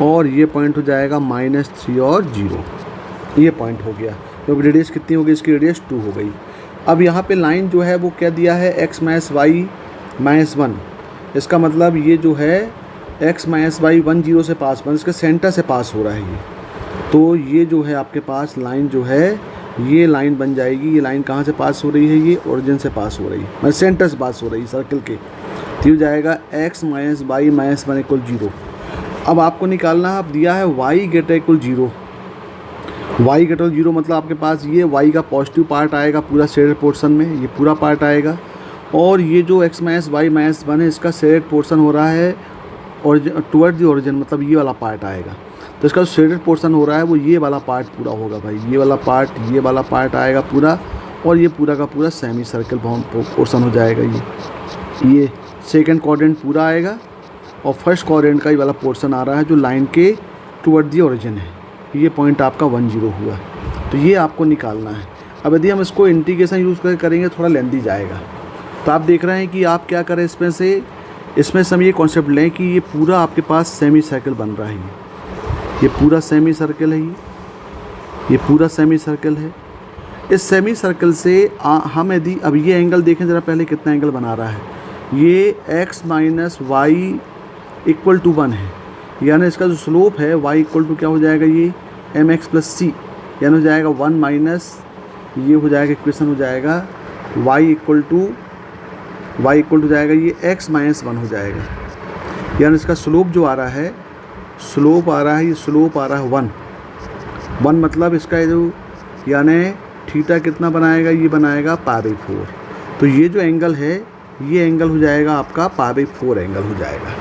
और ये पॉइंट हो जाएगा -3 और 0, ये पॉइंट हो गया। तो रेडियस कितनी हो गई, इसकी रेडियस 2 हो गई। अब यहाँ पे लाइन जो है वो क्या दिया है, x माइनस वाई माइनस 1, इसका मतलब ये जो है x माइनस वाई 1 0 से पास 1, इसके सेंटर से पास हो रहा है ये, तो ये जो है आपके पास लाइन जो है ये लाइन बन जाएगी। ये लाइन कहाँ से पास हो रही है, ये ओरिजिन से पास हो रही है, मतलब सेंटर से पास हो रही है सर्कल के, तो हो जाएगा x minus Y minus 1 equal 0। अब आपको निकालना है, अब दिया है y greater equal 0, y greater 0 मतलब आपके पास ये y का पॉजिटिव पार्ट आएगा पूरा शेडेड पोर्शन में, ये पूरा पार्ट आएगा, और ये जो x माइनस वाई माइनस 1 है इसका शेडेड पोर्शन हो रहा है और टुवर्ड दी ओरिजिन, मतलब ये वाला पार्ट आएगा। तो इसका जो शेडेड पोर्शन हो रहा है वो ये वाला पार्ट पूरा होगा भाई, ये वाला पार्ट आएगा पूरा, और ये पूरा का पूरा सेमी सर्कल पोर्शन हो जाएगा। ये सेकंड क्वाड्रेंट पूरा आएगा, और फर्स्ट क्वाड्रेंट का ये वाला पोर्शन आ रहा है जो लाइन के टुवर्ड दी ओरिजिन है। ये पॉइंट आपका 1 0 हुआ, तो ये आपको निकालना है। अब यदि हम इसको इंटीग्रेशन यूज़ करके करेंगे थोड़ा लेंदी जाएगा, तो आप देख रहे हैं कि आप क्या करें, इसमें से हम ये कॉन्सेप्ट लें कि ये पूरा आपके पास सेमी सर्कल बन रहा है, ये पूरा सेमी सर्कल है, ये पूरा सेमी सर्कल है। इस सेमी सर्कल से हम यदि अब ये एंगल देखें ज़रा पहले कितना एंगल बना रहा है, ये x minus Y equal to 1 है, यानी इसका जो स्लोप है y इक्वल टू क्या हो जाएगा, ये mx प्लस सी, यानी हो जाएगा 1 माइनस, ये हो जाएगा इक्वेशन हो जाएगा y इक्वल टू हो जाएगा ये x माइनस 1 हो जाएगा, यानी इसका स्लोप जो आ रहा है, ये स्लोप आ रहा है 1 मतलब इसका जो यानी थीटा कितना बनाएगा, ये बनाएगा π/4। तो ये जो एंगल है ये एंगल हो जाएगा आपका π/4 एंगल हो जाएगा।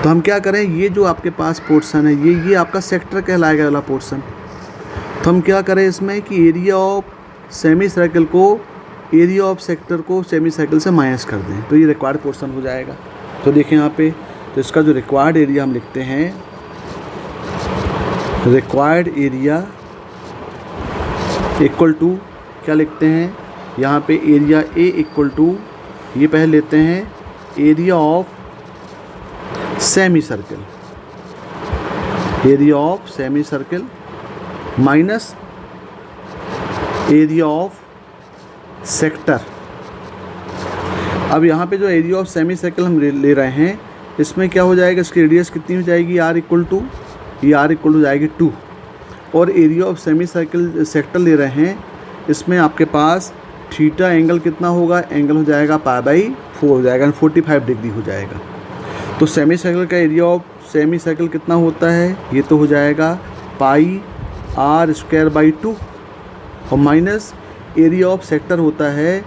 तो हम क्या करें, ये जो आपके पास पोर्शन है ये आपका सेक्टर कहलाएगा वाला पोर्शन, तो हम क्या करें इसमें कि एरिया ऑफ सेमी सर्कल को एरिया ऑफ सेक्टर को सेमी सर्कल से माइनस कर दें, तो ये रिक्वायर्ड पोर्शन हो जाएगा। तो देखें यहाँ पे, तो इसका जो रिक्वायर्ड एरिया हम लिखते हैं, रिक्वायर्ड एरिया इक्वल टू क्या लिखते हैं यहाँ पे, एरिया ए इक्वल टू ये पहले लेते हैं area of semi circle, area of semi circle minus area of sector. अब यहाँ पे जो एरिया ऑफ सेमी सर्कल हम ले रहे हैं, इसमें क्या हो जाएगा, इसकी रेडियस कितनी हो जाएगी, r इक्वल टू ये आर इक्वल हो जाएगी 2। और area of semi circle sector ले रहे हैं, इसमें आपके पास थीटा एंगल कितना होगा, एंगल हो जाएगा π/4 हो जाएगा, 45 डिग्री हो जाएगा। तो सेमी सर्कल का एरिया ऑफ सेमी सर्कल कितना होता है, ये तो हो जाएगा πr²/2 और माइनस एरिया ऑफ सेक्टर होता है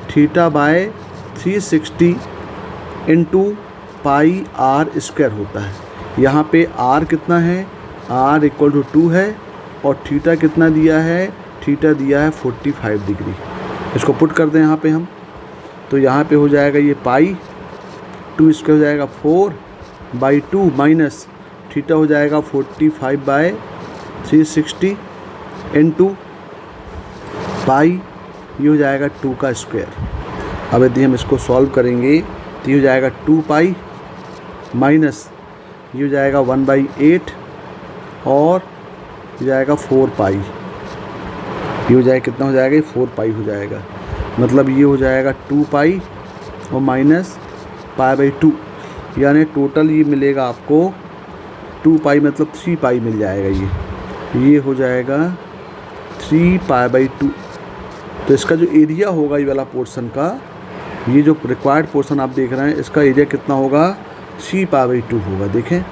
θ/360 इंटू πr² होता है। यहाँ पे r कितना है, r इक्वल टू 2 है और थीटा कितना दिया है, थीटा दिया है 45 डिग्री। इसको पुट कर दें यहाँ पे हम, तो यहाँ पे हो जाएगा ये π2² हो जाएगा 4/2 माइनस थीटा हो जाएगा 45/360 इंटू पाई, ये हो जाएगा 2 का स्क्वायर। अब यदि हम इसको सॉल्व करेंगे तो ये हो जाएगा 2 पाई माइनस ये हो जाएगा 1/8 और हो जाएगा 4 पाई। ये हो जाएगा कितना हो जाएगा, ये 4 पाई हो जाएगा। मतलब ये हो जाएगा 2 पाई और माइनस π/2, यानी टोटल ये मिलेगा आपको 2 पाई मतलब 3 पाई मिल जाएगा। ये हो जाएगा 3 π/2। तो इसका जो एरिया होगा ये वाला पोर्शन का, ये जो रिक्वायर्ड पोर्शन आप देख रहे हैं, इसका एरिया कितना होगा, 3 π/2 होगा। देखें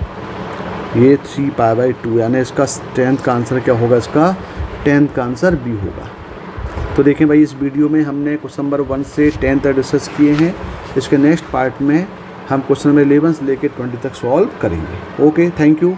ये 3 π/2, यानी इसका 10th का आंसर क्या होगा, इसका 10th का आंसर बी होगा। तो देखें भाई, इस वीडियो में हमने क्वेश्चन नंबर 1 से 10 तक डिस्कस किए हैं। इसके नेक्स्ट पार्ट में हम क्वेश्चन नंबर 11 से लेकर 20 तक सॉल्व करेंगे। Okay, thank you.